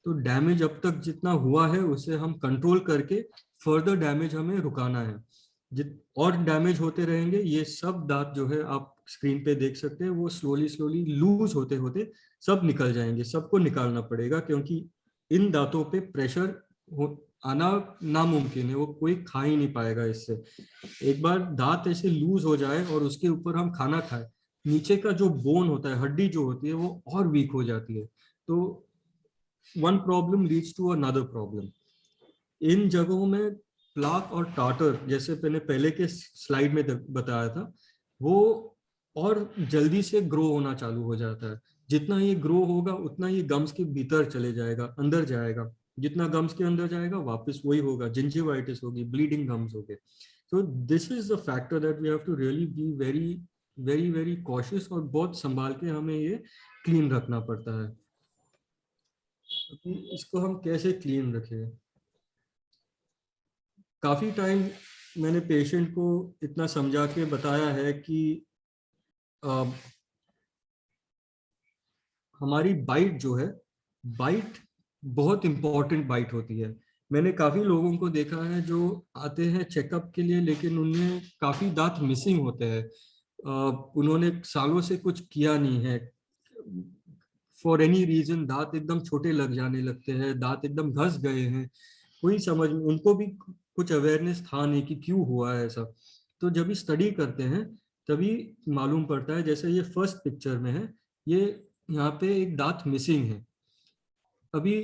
तो डैमेज अब तक जितना हुआ है उसे हम कंट्रोल करके फर्दर डैमेज हमें रुकाना है। और डैमेज होते रहेंगे, ये सब दांत जो है आप स्क्रीन पे देख सकते हैं वो स्लोली स्लोली लूज होते होते सब निकल जाएंगे। सबको निकालना पड़ेगा क्योंकि इन दांतों पे प्रेशर आना नामुमकिन है, वो कोई खा ही नहीं पाएगा इससे। एक बार दांत ऐसे लूज हो जाए और उसके ऊपर हम खाना खाएं, नीचे का जो बोन होता है, हड्डी जो होती है, वो और वीक हो जाती है। तो one problem leads to another problem. इन जगहों में प्लाक और टाटर, जैसे मैंने पहले के स्लाइड में बताया था, वो और जल्दी से ग्रो होना चालू हो जाता है। जितना ये ग्रो होगा उतना ये गम्स के भीतर चले जाएगा, अंदर जाएगा। जितना गम्स के अंदर जाएगा वापस वही होगा, जिंजिवाइटिस होगी, ब्लीडिंग गम्स होगे। तो this is the factor that we have to really be very very very cautious, और बहुत संभाल के हमें ये क्लीन रखना पड़ता है। इसको हम कैसे क्लीन रखें? काफी टाइम मैंने पेशेंट को इतना समझा के बताया है कि हमारी बाइट जो है, बाइट बहुत इंपॉर्टेंट बाइट होती है। मैंने काफी लोगों को देखा है जो आते हैं चेकअप के लिए, लेकिन उनमें काफी दांत मिसिंग होते हैं। उन्होंने सालों से कुछ किया नहीं है, फॉर एनी रीजन दांत एकदम छोटे लग जाने लगते हैं, दांत एकदम घस गए हैं, कोई समझ, उनको भी कुछ अवेयरनेस था नहीं कि क्यों हुआ है ऐसा। तो जब भी स्टडी करते हैं तभी मालूम पड़ता है। जैसे ये फर्स्ट पिक्चर में है, ये यहाँ पे एक दांत मिसिंग है। अभी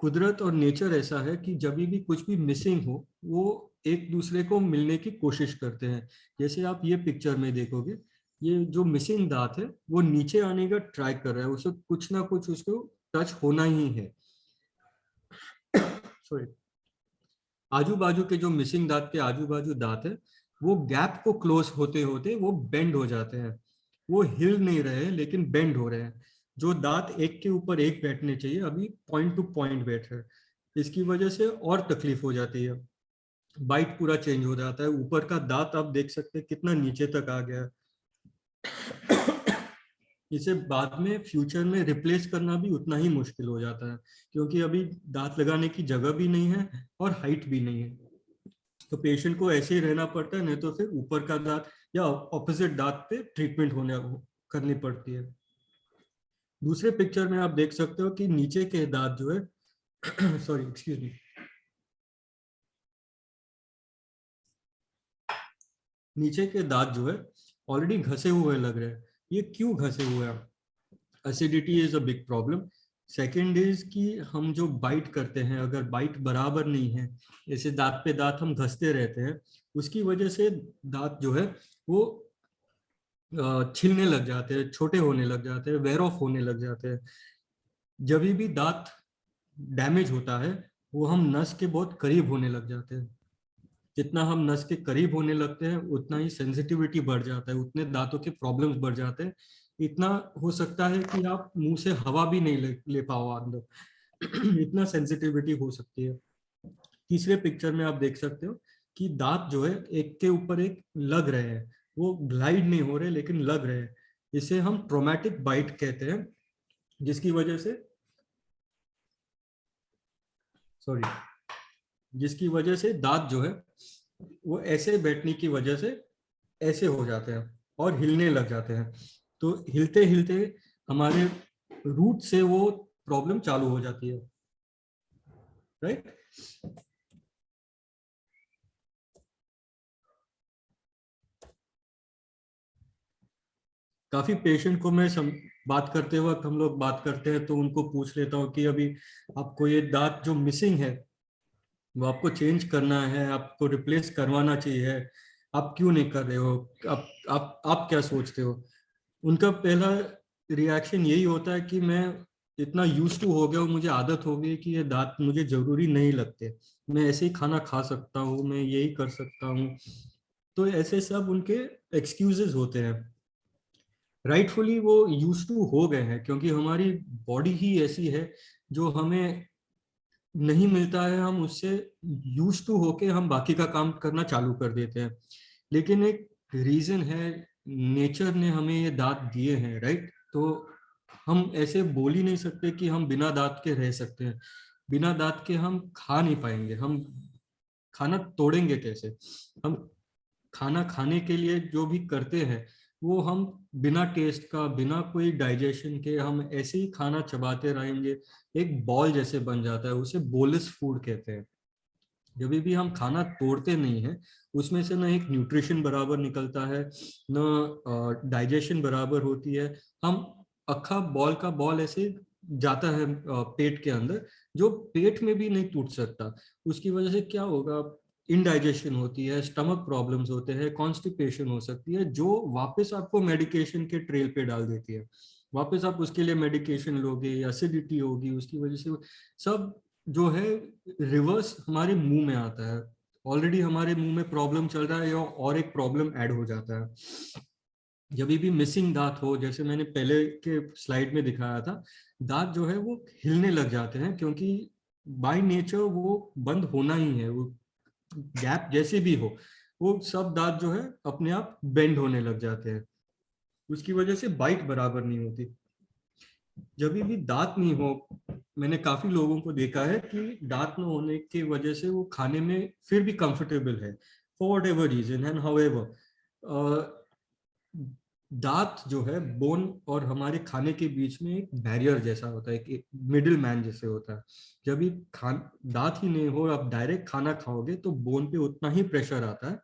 कुदरत और नेचर ऐसा है कि जब भी कुछ भी मिसिंग हो, वो एक दूसरे को मिलने की कोशिश करते हैं। जैसे आप ये पिक्चर में देखोगे, ये जो मिसिंग दांत है वो नीचे आने का ट्राई कर रहा है, उसे कुछ ना कुछ उसको टच होना ही है। सॉरी, आजू बाजू के जो मिसिंग दांत के आजू बाजू दांत है, वो गैप को क्लोज होते होते वो बेंड हो जाते हैं। वो हिल नहीं रहे लेकिन बेंड हो रहे हैं। जो दांत एक के ऊपर एक बैठने चाहिए, अभी पॉइंट टू पॉइंट बैठ रहे हैं। इसकी वजह से और तकलीफ हो जाती है, बाइट पूरा चेंज हो जाता है। ऊपर का दांत आप देख सकते हैं कितना नीचे तक आ गया है। इसे बाद में फ्यूचर में रिप्लेस करना भी उतना ही मुश्किल हो जाता है, क्योंकि अभी दांत लगाने की जगह भी नहीं है और हाइट भी नहीं है। तो पेशेंट को ऐसे ही रहना पड़ता है, नहीं तो फिर ऊपर का दांत या ऑपोजिट दांत पे ट्रीटमेंट करनी पड़ती है। दूसरे पिक्चर में आप देख सकते हो कि नीचे के दांत जो है सॉरी एक्सक्यूज मी, नीचे के दांत जो है ऑलरेडी घसे हुए लग रहे हैं। ये क्यों घसे हुए हैं? Acidity is a big problem. Second is कि हम जो बाइट करते हैं, अगर बाइट बराबर नहीं है, जैसे दांत पे दांत हम घसते रहते हैं, उसकी वजह से दांत जो है वो छिलने लग जाते हैं, छोटे होने लग जाते हैं, वेयर ऑफ होने लग जाते हैं। जब भी दांत डैमेज होता है, वो हम नस के बहुत करीब होने लग जाते हैं। जितना हम नस के करीब होने लगते हैं उतना ही सेंसिटिविटी बढ़ जाता है, उतने दांतों के प्रॉब्लम्स बढ़ जाते हैं। इतना हो सकता है कि आप मुंह से हवा भी नहीं ले पाओ अंदर इतना सेंसिटिविटी हो सकती है। तीसरे पिक्चर में आप देख सकते हो कि दांत जो है एक के ऊपर एक लग रहे हैं, वो ग्लाइड नहीं हो रहे लेकिन लग रहे हैं। इसे हम ट्रोमैटिक बाइट कहते हैं, जिसकी वजह से सॉरी जिसकी वजह से दांत जो है वो ऐसे बैठने की वजह से ऐसे हो जाते हैं और हिलने लग जाते हैं। तो हिलते हिलते हमारे रूट से वो प्रॉब्लम चालू हो जाती है, राइट। काफी पेशेंट को मैं बात करते वक्त, हम लोग बात करते हैं तो उनको पूछ लेता हूँ कि अभी आपको ये दांत जो मिसिंग है वो आपको चेंज करना है, आपको रिप्लेस करवाना चाहिए, आप क्यों नहीं कर रहे हो, आप क्या सोचते हो? उनका पहला रिएक्शन यही होता है कि मैं इतना यूज टू हो गया हूँ, मुझे आदत हो गई कि ये दांत मुझे जरूरी नहीं लगते, मैं ऐसे ही खाना खा सकता हूँ, मैं यही कर सकता हूँ। तो ऐसे सब उनके एक्सक्यूजेस होते हैं। राइटफुली वो यूज टू हो गए हैं, क्योंकि हमारी बॉडी ही ऐसी है, जो हमें नहीं मिलता है हम उससे यूज टू होके हम बाकी का काम करना चालू कर देते हैं। लेकिन एक रीजन है, नेचर ने हमें ये दांत दिए हैं, राइट। तो हम ऐसे बोल ही नहीं सकते कि हम बिना दांत के रह सकते हैं। बिना दांत के हम खा नहीं पाएंगे, हम खाना तोड़ेंगे कैसे? हम खाना खाने के लिए जो भी करते हैं वो हम बिना टेस्ट का, बिना कोई डाइजेशन के हम ऐसे ही खाना चबाते रहेंगे, एक बॉल जैसे बन जाता है, उसे बोलस फूड कहते हैं। जब भी हम खाना तोड़ते नहीं हैं, उसमें से ना एक न्यूट्रिशन बराबर निकलता है, ना डाइजेशन बराबर होती है। हम अक्खा बॉल का बॉल ऐसे जाता है पेट के अंदर, जो पेट में भी नहीं टूट सकता। उसकी वजह से क्या होगा, इनडाइजेशन होती है, स्टमक प्रॉब्लम्स होते हैं, कॉन्स्टिपेशन हो सकती है, जो वापस आपको मेडिकेशन के ट्रेल पे डाल देती है। वापस आप उसके लिए मेडिकेशन लोगे, एसिडिटी होगी, उसकी वजह से सब जो है रिवर्स हमारे मुंह में आता है। ऑलरेडी हमारे मुंह में प्रॉब्लम चल रहा है या और एक प्रॉब्लम ऐड हो जाता है। जब भी मिसिंग दांत हो, जैसे मैंने पहले के स्लाइड में दिखाया था, दांत जो है वो हिलने लग जाते हैं, क्योंकि बाय नेचर वो बंद होना ही है। वो गैप जैसे भी हो, वो सब दांत जो है अपने आप बेंड होने लग जाते हैं। उसकी वजह से बाइट बराबर नहीं होती। जब भी दांत नहीं हो, मैंने काफी लोगों को देखा है कि दांत न होने की वजह से वो खाने में फिर भी कंफर्टेबल है, for whatever reason and however. दांत जो है बोन और हमारे खाने के बीच में एक बैरियर जैसा होता है, एक मिडिल मैन जैसे होता है। जब भी दांत ही नहीं हो, आप डायरेक्ट खाना खाओगे तो बोन पे उतना ही प्रेशर आता है,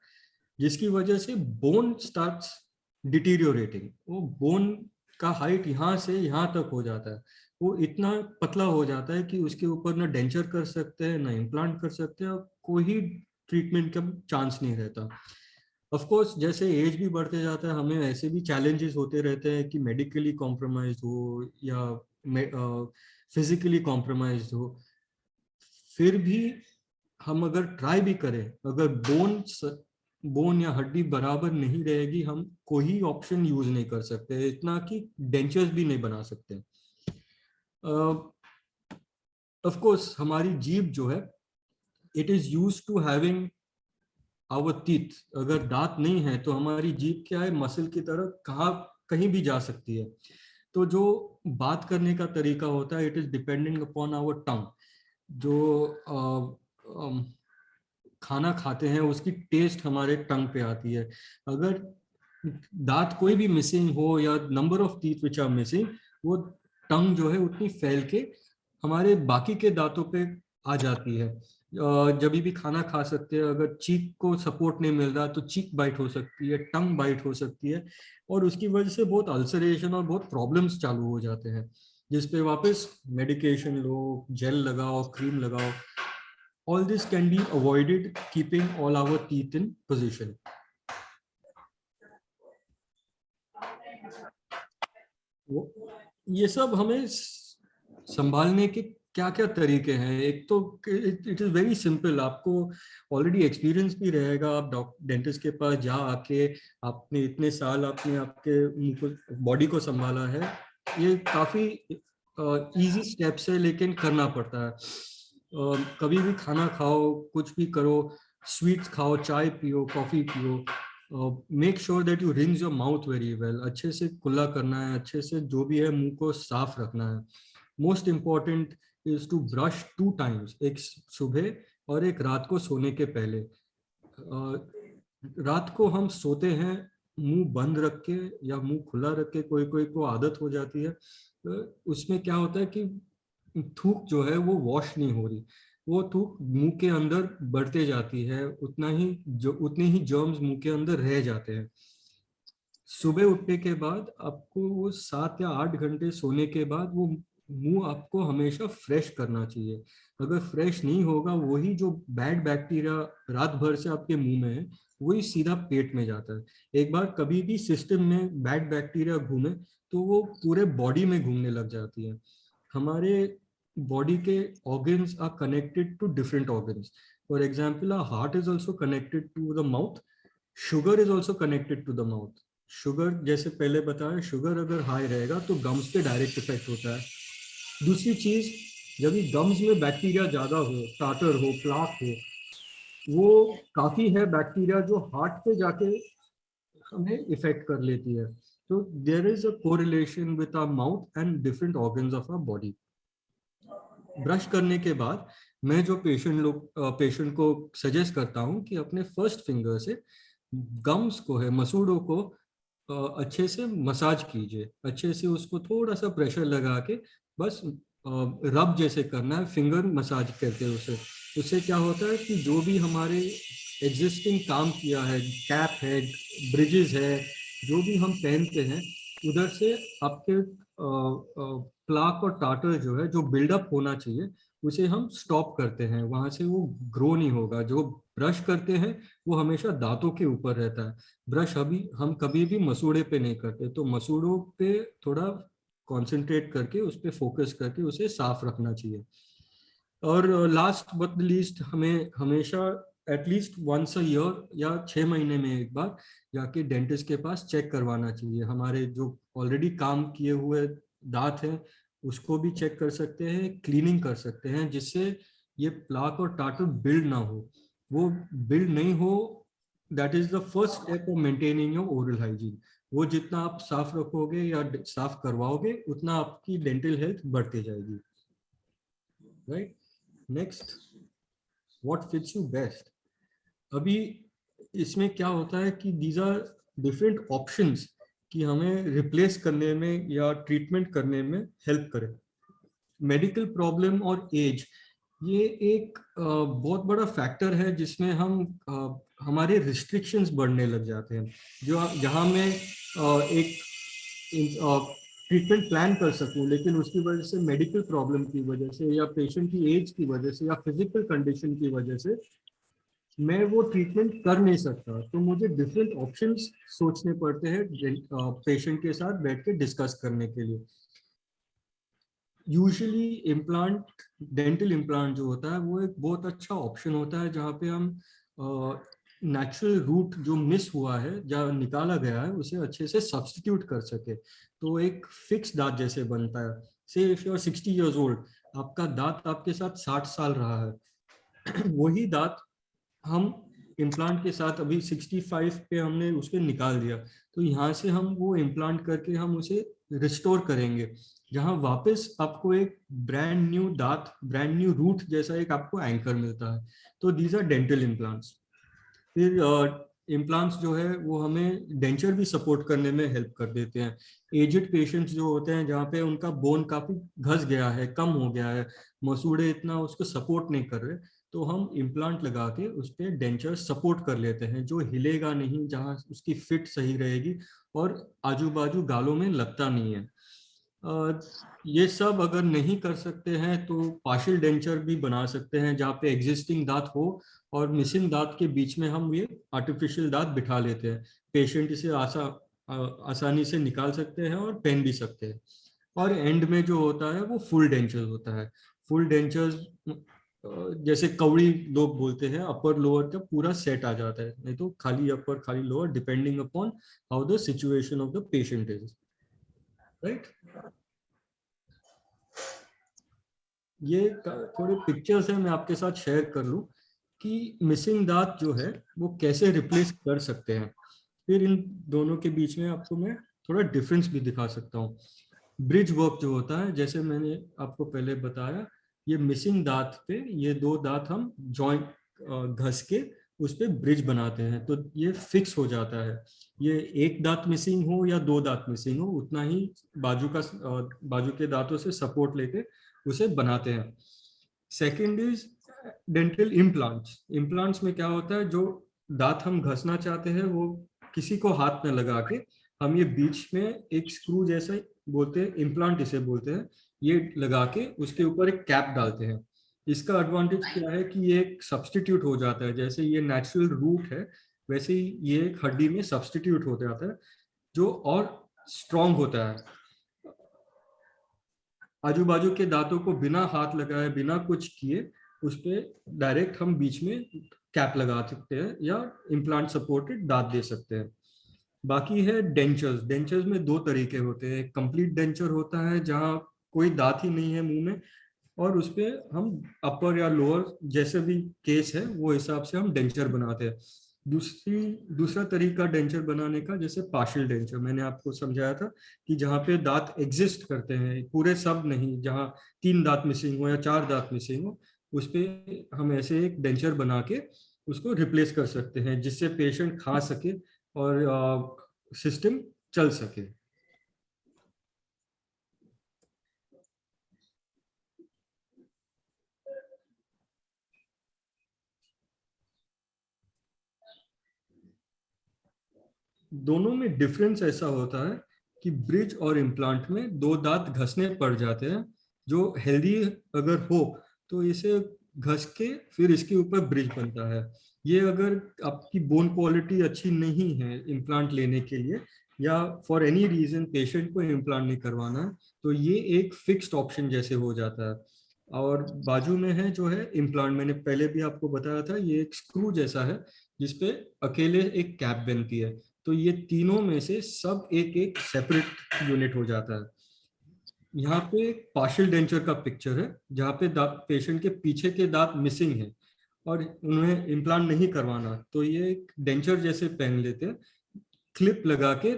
जिसकी वजह से बोन स्टार्ट्स डिटीरियोरेटिंग। वो बोन का हाइट यहाँ से यहाँ तक हो जाता है, वो इतना पतला हो जाता है कि उसके ऊपर ना डेंचर कर सकते हैं, ना इम्प्लांट कर सकते हैं, और कोई ट्रीटमेंट का चांस नहीं रहता। ऑफ कोर्स जैसे एज भी बढ़ते जाता है, हमें ऐसे भी चैलेंजेस होते रहते हैं कि मेडिकली कॉम्प्रोमाइज हो या फिजिकली कॉम्प्रोमाइज हो। फिर भी हम अगर ट्राई भी करें, अगर बोन या हड्डी बराबर नहीं रहेगी, हम कोई ऑप्शन यूज नहीं कर सकते, इतना कि डेंचर्स भी नहीं बना सकते। ऑफ कोर्स हमारी जीभ जो है, it is use to having our teeth. अगर दांत नहीं है तो हमारी जीभ क्या है, मसल की तरह कहीं भी जा सकती है। तो जो बात करने का तरीका होता है, it is depending upon our tongue. जो खाना खाते हैं उसकी टेस्ट हमारे टंग पे आती है। अगर दांत कोई भी मिसिंग हो या number of teeth which are missing, वो टंग जो है उतनी फैल के हमारे बाकी के दांतों पे आ जाती है। जब भी खाना खा सकते हैं, अगर चीक को सपोर्ट नहीं मिल रहा तो चीक बाइट हो सकती है, टंग बाइट हो सकती है, और उसकी वजह से बहुत अल्सरेशन और बहुत प्रॉब्लम्स चालू हो जाते हैं, जिसपे वापस मेडिकेशन लो, जेल लगाओ, क्रीम लगाओ। All this can be avoided keeping all our teeth in position. ये सब हमें संभालने के क्या क्या तरीके हैं। एक तो इट इज वेरी सिंपल, आपको ऑलरेडी एक्सपीरियंस भी रहेगा। आप डेंटिस्ट के पास जा आके आपने इतने साल आपने आपके बॉडी को संभाला है, ये काफी इजी स्टेप्स है, लेकिन करना पड़ता है। कभी भी खाना खाओ, कुछ भी करो, स्वीट्स खाओ, चाय पियो, कॉफी पियो, make sure that you rinse your mouth very well. अच्छे से कुल्ला करना है, अच्छे से जो भी है मुंह को साफ रखना है। Most important is to brush 2 times, एक सुबह और एक रात को सोने के पहले। रात को हम सोते हैं मुंह बंद रख के या मुंह खुला रख के, कोई कोई को आदत हो जाती है। उसमें क्या होता है कि थूक जो है वो वॉश नहीं हो रही, वो थूक मुंह के अंदर बढ़ते जाती है, उतने ही जर्म्स मुंह के अंदर रह जाते हैं। सुबह उठने के बाद आपको वो 7 या 8 घंटे सोने के बाद वो मुंह आपको हमेशा फ्रेश करना चाहिए। अगर फ्रेश नहीं होगा, वही जो बैड बैक्टीरिया रात भर से आपके मुंह में है, वही सीधा पेट में जाता है। एक बार कभी भी सिस्टम में बैड बैक्टीरिया घूमे तो वो पूरे बॉडी में घूमने लग जाती है। हमारे बॉडी के organs are connected to different organs. For example, our heart is also connected to the mouth, sugar is also connected to the mouth. Sugar, जैसे पहले बताया, शुगर अगर हाई रहेगा तो गम्स पे डायरेक्ट इफेक्ट होता है। दूसरी चीज, जब भी गम्स में बैक्टीरिया ज्यादा हो, टाटर हो, प्लाक हो, वो काफी है बैक्टीरिया जो हार्ट पे जाके हमें इफेक्ट कर लेती है। तो there is a correlation with our mouth and different organs of our body. Brush करने के बाद मैं जो पेशेंट को सजेस्ट करता हूँ कि अपने फर्स्ट फिंगर से गम्स को है, मसूड़ों को अच्छे से मसाज कीजिए। अच्छे से उसको थोड़ा सा प्रेशर लगा के बस रब जैसे करना है, फिंगर मसाज करते हैं उसे। उससे क्या होता है कि जो भी हमारे एग्जिस्टिंग काम किया है, कैप है, ब्रिजेस है, जो भी हम पहनते हैं, उधर से आपके प्लाक और टाटर जो है, जो बिल्डअप होना चाहिए, उसे हम स्टॉप करते हैं, वहां से वो ग्रो नहीं होगा। जो ब्रश करते हैं वो हमेशा दांतों के ऊपर रहता है। ब्रश अभी हम कभी भी मसूड़े पे नहीं करते, तो मसूड़ों पे थोड़ा कंसंट्रेट करके उस पे फोकस करके उसे साफ रखना चाहिए। और लास्ट बट लीस्ट, हमें हमेशा एटलीस्ट वंस अ ईयर या 6 महीने में एक बार जाके डेंटिस्ट के पास चेक करवाना चाहिए। हमारे जो ऑलरेडी काम किए हुए दांत हैं उसको भी चेक कर सकते हैं, क्लीनिंग कर सकते हैं, जिससे ये प्लाक और टाटू बिल्ड ना हो। वो बिल्ड नहीं हो, that is the first step of maintaining your oral hygiene. वो जितना आप साफ रखोगे या साफ करवाओगे, उतना आपकी डेंटल हेल्थ बढ़ती जाएगी। Right. Next, what fits you best. अभी इसमें क्या होता है कि दीज आर डिफरेंट ऑप्शंस कि हमें रिप्लेस करने में या ट्रीटमेंट करने में हेल्प करें। मेडिकल प्रॉब्लम और एज, ये एक बहुत बड़ा फैक्टर है जिसमें हम हमारे रिस्ट्रिक्शंस बढ़ने लग जाते हैं। जो जहाँ मैं एक ट्रीटमेंट प्लान कर सकूं, लेकिन उसकी वजह से मेडिकल प्रॉब्लम की वजह से या पेशेंट की एज की वजह से या फिजिकल कंडीशन की वजह से मैं वो ट्रीटमेंट कर नहीं सकता, तो मुझे डिफरेंट ऑप्शंस सोचने पड़ते हैं पेशेंट के साथ बैठ के डिस्कस करने के लिए। यूजुअली इम्प्लांट, डेंटल इम्प्लांट जो होता है वो एक बहुत अच्छा ऑप्शन होता है, जहाँ पे हम नेचुरल रूट जो मिस हुआ है, जहाँ निकाला गया है, उसे अच्छे से सब्स्टिट्यूट कर सके, तो एक फिक्स दांत जैसे बनता है। Say if you are 60 years old, आपका दांत आपके साथ 60 साल रहा है वही दांत हम इम्प्लांट के साथ अभी 65 पे हमने उसके निकाल दिया, तो यहाँ से हम वो इम्प्लांट करके हम उसे रिस्टोर करेंगे, जहाँ वापस आपको एक ब्रांड न्यू दांत, ब्रांड न्यू रूट जैसा एक आपको एंकर मिलता है। तो दीज आर डेंटल इम्प्लांट्स। फिर इम्प्लांट्स जो है वो हमें डेंचर भी सपोर्ट करने में हेल्प कर देते हैं। एजेड पेशेंट्स जो होते हैं, जहाँ पे उनका बोन काफी घस गया है, कम हो गया है, मसूड़े इतना उसको सपोर्ट नहीं कर रहे, तो हम इम्प्लांट लगा के उस पर डेंचर सपोर्ट कर लेते हैं, जो हिलेगा नहीं, जहाँ उसकी फिट सही रहेगी और आजू बाजू गालों में लगता नहीं है। ये सब अगर नहीं कर सकते हैं तो पार्शियल डेंचर भी बना सकते हैं, जहाँ पे एग्जिस्टिंग दांत हो और मिसिंग दांत के बीच में हम ये आर्टिफिशियल दांत बिठा लेते हैं। पेशेंट इसे आसानी से निकाल सकते हैं और पहन भी सकते हैं। और एंड में जो होता है वो फुल डेंचर होता है। फुल डेंचर्स जैसे कवड़ी लोग बोलते हैं, अपर लोअर का पूरा सेट आ जाता है, नहीं तो खाली अपर खाली lower, depending upon how the situation of the patient is. Right. ये थोड़े पिक्चर्स हैं, मैं आपके साथ शेयर कर लूं कि मिसिंग दांत जो है वो कैसे रिप्लेस कर सकते हैं। फिर इन दोनों के बीच में आपको मैं थोड़ा डिफरेंस भी दिखा सकता हूँ। ब्रिज वर्क जो होता है, जैसे मैंने आपको पहले बताया, ये मिसिंग दांत पे ये दो दांत हम जॉइंट घस के उस पे ब्रिज बनाते हैं, तो ये फिक्स हो जाता है। ये एक दांत मिसिंग हो या दो दांत मिसिंग हो, उतना ही बाजू के दांतों से सपोर्ट लेके उसे बनाते हैं। Second is dental implants. Implants में क्या होता है, जो दांत हम घसना चाहते हैं वो किसी को हाथ में लगा के हम ये बीच में एक स्क्रू जैसा बोलते हैं, इम्प्लांट इसे बोलते हैं, ये लगा के उसके ऊपर एक कैप डालते हैं। इसका एडवांटेज क्या है कि ये एक सब्सटीट्यूट हो जाता है, जैसे ये नेचुरल रूट है वैसे ही ये एक हड्डी में सब्सटीट्यूट हो जाता है, जो और स्ट्रॉन्ग होता है। आजू बाजू के दांतों को बिना हाथ लगाए, बिना कुछ किए, उस पर डायरेक्ट हम बीच में कैप लगा सकते हैं या इम्प्लांट सपोर्टेड दांत दे सकते हैं। बाकी है डेंचर्स। डेंचर्स में दो तरीके होते हैं। एक कंप्लीट डेंचर होता है जहाँ कोई दांत ही नहीं है मुंह में, और उस पे हम अपर या लोअर जैसे भी केस है वो हिसाब से हम डेंचर बनाते हैं। दूसरा तरीका डेंचर बनाने का, जैसे पार्शियल डेंचर मैंने आपको समझाया था, कि जहाँ पे दांत एग्जिस्ट करते हैं, पूरे सब नहीं, जहाँ 3 दांत मिसिंग हो या 4 दांत मिसिंग हो, उस पे हम ऐसे एक डेंचर बना के उसको रिप्लेस कर सकते हैं, जिससे पेशेंट खा सके और सिस्टम चल सके। दोनों में डिफरेंस ऐसा होता है कि ब्रिज और इम्प्लांट में दो दांत घसने पड़ जाते हैं। जो हेल्दी अगर हो तो इसे घस के फिर इसके ऊपर ब्रिज बनता है। ये अगर आपकी बोन क्वालिटी अच्छी नहीं है इम्प्लांट लेने के लिए, या फॉर एनी रीजन पेशेंट को इम्प्लांट नहीं करवाना है, तो ये एक फिक्स्ड ऑप्शन जैसे हो जाता है। और बाजू में है जो है इम्प्लांट, मैंने पहले भी आपको बताया था, ये एक स्क्रू जैसा है जिसपे अकेले एक कैप बनती है। तो ये तीनों में से सब एक एक सेपरेट यूनिट हो जाता है। यहाँ पे पार्शियल डेंचर का पिक्चर है जहाँ पे दांत, पेशेंट के पीछे के दांत मिसिंग है और उन्हें इम्प्लांट नहीं करवाना, तो ये एक डेंचर जैसे पहन लेते हैं, क्लिप लगा के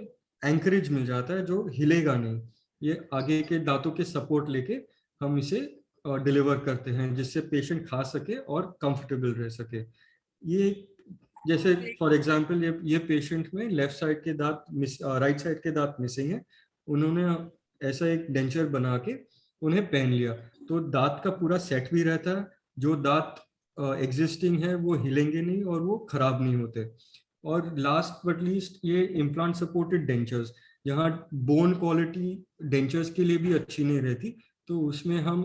एंकरेज मिल जाता है जो हिलेगा नहीं। ये आगे के दांतों के सपोर्ट लेके हम इसे डिलीवर करते हैं जिससे पेशेंट खा सके और कंफर्टेबल रह सके। ये जैसे फॉर एग्जांपल ये पेशेंट में लेफ्ट साइड के दांत राइट साइड के दांत मिसिंग है, उन्होंने ऐसा एक डेंचर बना के उन्हें पहन लिया, तो दांत का पूरा सेट भी रहता है। जो दांत एग्जिस्टिंग है वो हिलेंगे नहीं और वो खराब नहीं होते। और लास्ट बट लीस्ट ये इम्प्लांट सपोर्टेड डेंचर्स, जहाँ बोन क्वालिटी डेंचर्स के लिए भी अच्छी नहीं रहती, तो उसमें हम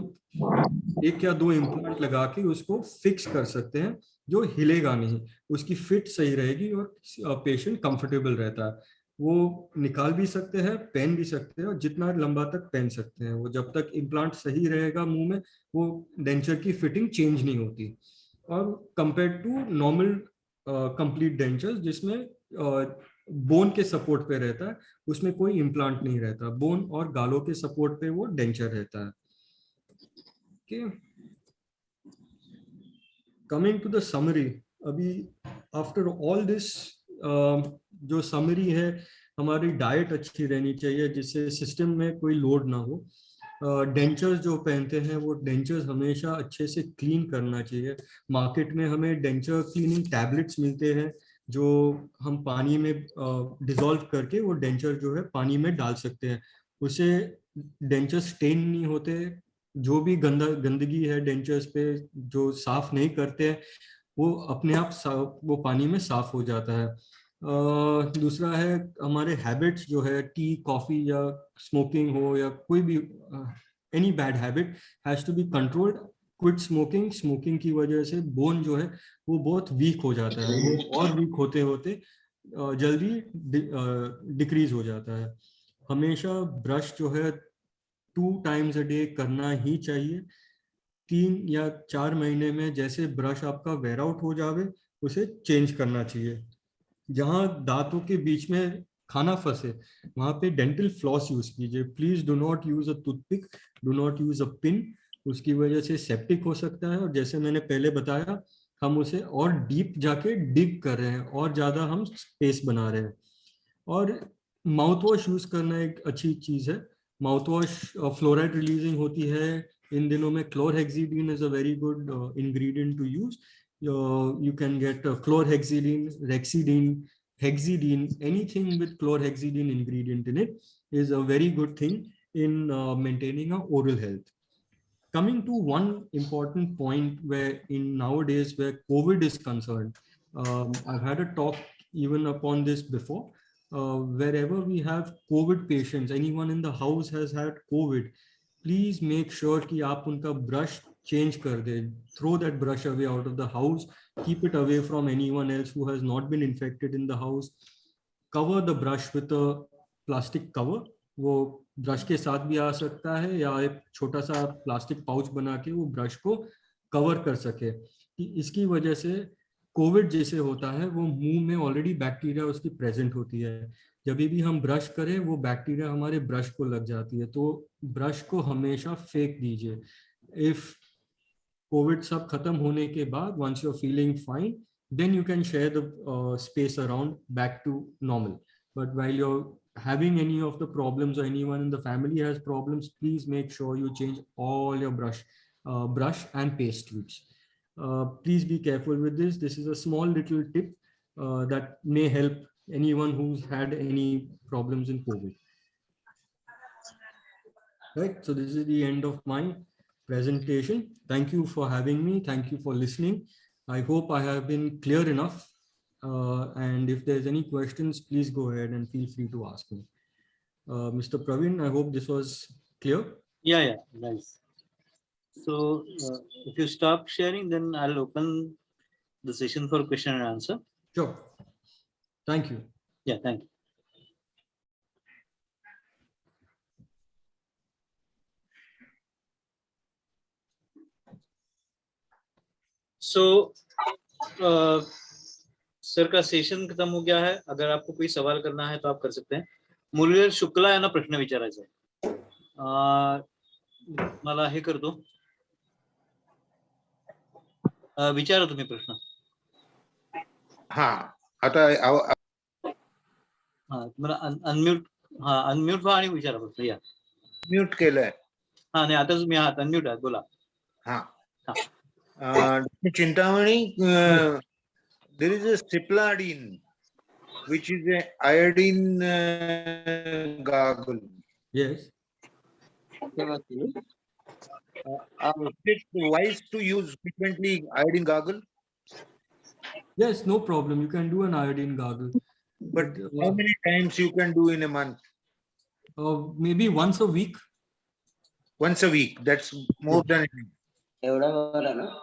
एक या दो इम्प्लांट लगा के उसको फिक्स कर सकते हैं जो हिलेगा नहीं, उसकी फिट सही रहेगी और पेशेंट कंफर्टेबल रहता है। वो निकाल भी सकते हैं, पहन भी सकते हैं, और जितना लंबा तक पहन सकते हैं वो, जब तक इम्प्लांट सही रहेगा मुंह में वो डेंचर की फिटिंग चेंज नहीं होती। और compare to normal complete dentures जिसमें बोन के सपोर्ट पे रहता है, उसमें कोई इम्प्लांट नहीं रहता, बोन और गालों के सपोर्ट पे वो डेंचर रहता है। Okay. Coming to the summary, अभी आफ्टर ऑल दिस जो समरी है, हमारी डाइट अच्छी रहनी चाहिए जिससे सिस्टम में कोई लोड ना हो। डेंचर्स जो पहनते हैं वो डेंचर्स हमेशा अच्छे से क्लीन करना चाहिए। मार्केट में हमें डेंचर क्लीनिंग टैबलेट्स मिलते हैं जो हम पानी में डिसॉल्व करके वो डेंचर जो है पानी में डाल सकते हैं, उससे डेंचर स्टेन नहीं होते। जो भी गंदगी है डेंचर्स पे जो साफ नहीं करते हैं वो अपने आप वो पानी में साफ हो जाता है। दूसरा है हमारे हैबिट्स जो है, टी कॉफी या स्मोकिंग हो या कोई भी any bad habit has to be controlled. Quit smoking, smoking की वजह से बोन जो है वो बहुत वीक हो जाता है, वो और वीक होते होते जल्दी डिक्रीज हो जाता है। हमेशा ब्रश जो है 2 टाइम्स अ डे करना ही चाहिए। 3 या 4 महीने में जैसे ब्रश आपका वेयर आउट हो जावे उसे चेंज करना चाहिए। जहां दांतों के बीच में खाना फंसे वहां पे डेंटल फ्लॉस यूज कीजिए। Please do not use a toothpick, do not use a pin, उसकी वजह से सेप्टिक हो सकता है। और जैसे मैंने पहले बताया, हम उसे और डीप जाके डिग कर रहे हैं और ज्यादा हम स्पेस बना रहे हैं। और माउथ वॉश यूज करना एक अच्छी चीज है। माउथ वॉश फ्लोराइड रिलीजिंग होती है इन दिनों में। Chlorhexidine is a very good ingredient to use. You can get chlorhexidine, rexidine, hexidine, anything with chlorhexidine ingredient in it is a very good thing in maintaining our oral health. Coming to one important point where in nowadays where COVID is concerned, I've had a talk even upon this before. Wherever we have COVID patients, anyone in the house has had COVID, please make sure कि आप उनका brush change कर दे। Throw that brush away out of the house, keep it away from anyone else who has not been infected in the house. Cover the brush with a plastic cover, वो brush के साथ भी आ सकता है या एक छोटा सा प्लास्टिक पाउच बना के वो ब्रश को कवर कर सके। कि इसकी वजह से कोविड जैसे होता है वो मुंह में ऑलरेडी बैक्टीरिया उसकी प्रेजेंट होती है, जब भी हम ब्रश करें वो बैक्टीरिया हमारे ब्रश को लग जाती है, तो ब्रश को हमेशा फेंक दीजिए। इफ कोविड सब खत्म होने के बाद once you're feeling fine, then you can share the space around back to normal. But while you're having any of the problems or anyone in the family has problems, please make sure you change all your brush and paste tubes. Please be careful with this. This is a small little tip that may help anyone who's had any problems in COVID. Right, so this is the end of my presentation. Thank you for having me. Thank you for listening. I hope I have been clear enough. And if there's any questions, please go ahead and feel free to ask me. Mr. Praveen, I hope this was clear. Yeah, nice. So if you stop sharing, then I'll open the session for question and answer. Sure. Thank you. Yeah, thank you. So, sir का session खत्म हो गया है. अगर आपको कोई सवाल करना है तो आप कर सकते हैं. मुरलीधर शुक्ला यांना प्रश्न विचारायचा आहे. मला हे करतो. विचारा तुम्ही प्रश्न. हा आता तुम्हाला अनम्यूट व्हा आणि विचारा प्रश्न. या म्यूट केलंय. नाही आता तुम्ही आहात अनम्यूट आहात, बोला. Chintamani, there is a Cipladine, which is an iodine gargle. Yes. Is it wise to use frequently iodine gargle? Yes, no problem. You can do an iodine gargle. But how many times you can do in a month? Maybe once a week. Once a week. That's more than enough.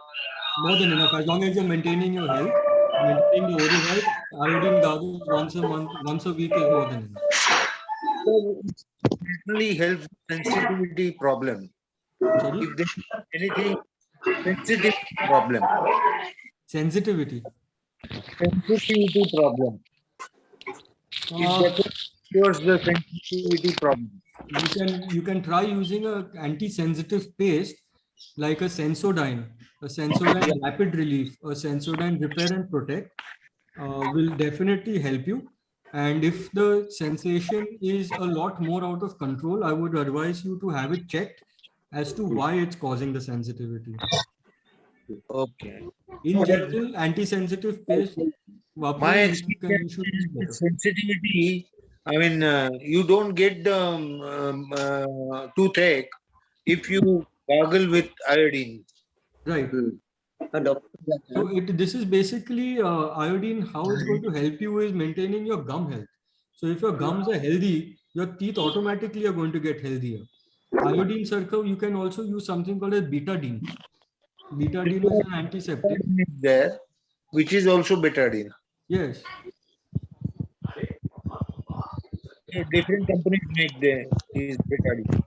More than enough. As long as you're maintaining your health, maintaining the oral health, iodine gargles once a month, once a week is more than enough. So it certainly helps sensitivity problem. Sorry? If there is anything sensitivity problem. Sensitivity. Sensitivity problem. Towards the sensitivity problem. You can try using a anti-sensitive paste like a Sensodyne rapid relief, a Sensodyne repair and protect will definitely help you. And if the sensation is a lot more out of control, I would advise you to have it checked as to why it's causing the sensitivity. Okay. In general, anti-sensitive paste. My experience with sensitivity, I mean, you don't get the toothache if you gargle with iodine. Right. So this is basically iodine. How it's going to help you is maintaining your gum health. So if your gums are healthy, your teeth automatically are going to get healthier. Iodine circle, you can also use something called as betadine. Betadine is an antiseptic. There, which is also betadine. Yes. Different companies make these betadine.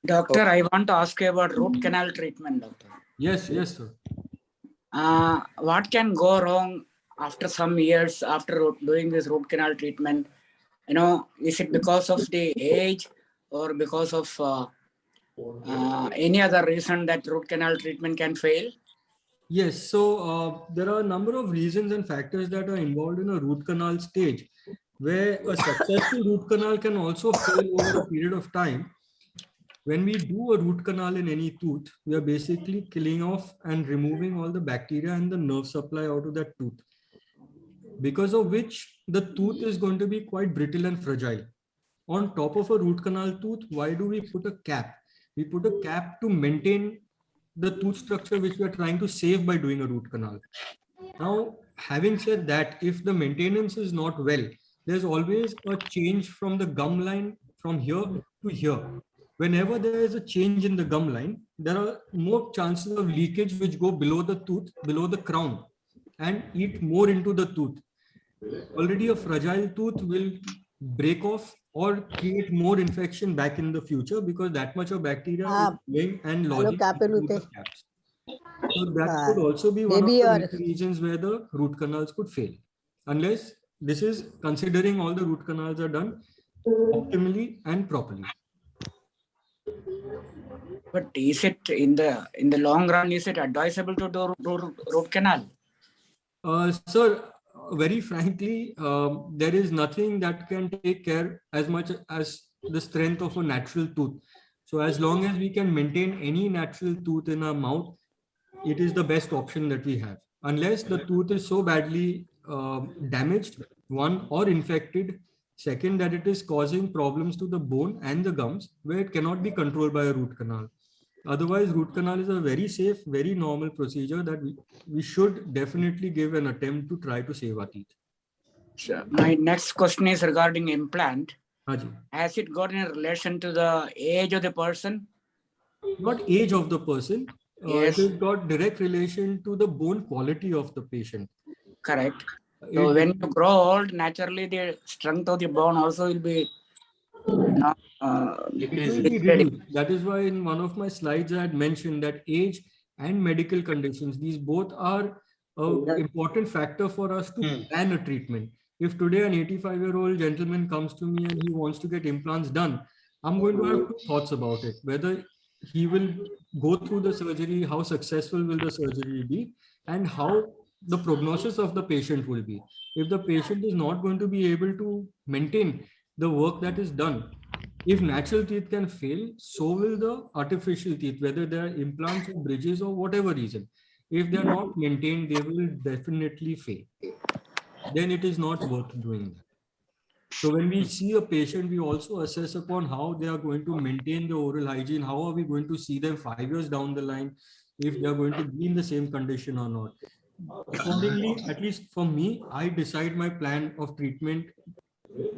Doctor, I want to ask you about root canal treatment, doctor. Yes, sir. What can go wrong after some years after doing this root canal treatment? Is it because of the age or because of any other reason that root canal treatment can fail? Yes, so there are a number of reasons and factors that are involved in a root canal stage, where a successful root canal can also fail over a period of time. When we do a root canal in any tooth, we are basically killing off and removing all the bacteria and the nerve supply out of that tooth, because of which the tooth is going to be quite brittle and fragile. On top of a root canal tooth, why do we put a cap? We put a cap to maintain the tooth structure which we are trying to save by doing a root canal. Now, having said that, if the maintenance is not well, there's always a change from the gum line from here to here. Whenever there is a change in the gum line, there are more chances of leakage which go below the tooth, below the crown, and eat more into the tooth. Already a fragile tooth will break off or create more infection back in the future because that much of bacteria is going and lodging into the caps. So that could also be one of the reasons where the root canals could fail, unless this is considering all the root canals are done optimally and properly. But is it in the long run, is it advisable to do root canal? Sir, very frankly, there is nothing that can take care as much as the strength of a natural tooth. So as long as we can maintain any natural tooth in our mouth, it is the best option that we have. Unless the tooth is so badly damaged, one, or infected, second, that it is causing problems to the bone and the gums where it cannot be controlled by a root canal. Otherwise, root canal is a very safe, very normal procedure that we should definitely give an attempt to try to save our teeth. Sure. My next question is regarding implant. Haji. Has it got any relation to the age of the person? Not age of the person. Yes. It has got direct relation to the bone quality of the patient. Correct. So when you grow old, naturally the strength of the bone also will be it will be reduced. That is why in one of my slides I had mentioned that age and medical conditions, these both are an important factor for us to plan a treatment. If today an 85-year-old gentleman comes to me and he wants to get implants done, I'm going to have two thoughts about it. Whether he will go through the surgery, how successful will the surgery be, and how the prognosis of the patient will be. If the patient is not going to be able to maintain the work that is done, if natural teeth can fail, so will the artificial teeth, whether they are implants or bridges or whatever reason. If they are not maintained, they will definitely fail. Then it is not worth doing that. So when we see a patient, we also assess upon how they are going to maintain the oral hygiene. How are we going to see them 5 years down the line, if they are going to be in the same condition or not. Accordingly, at least for me, I decide my plan of treatment,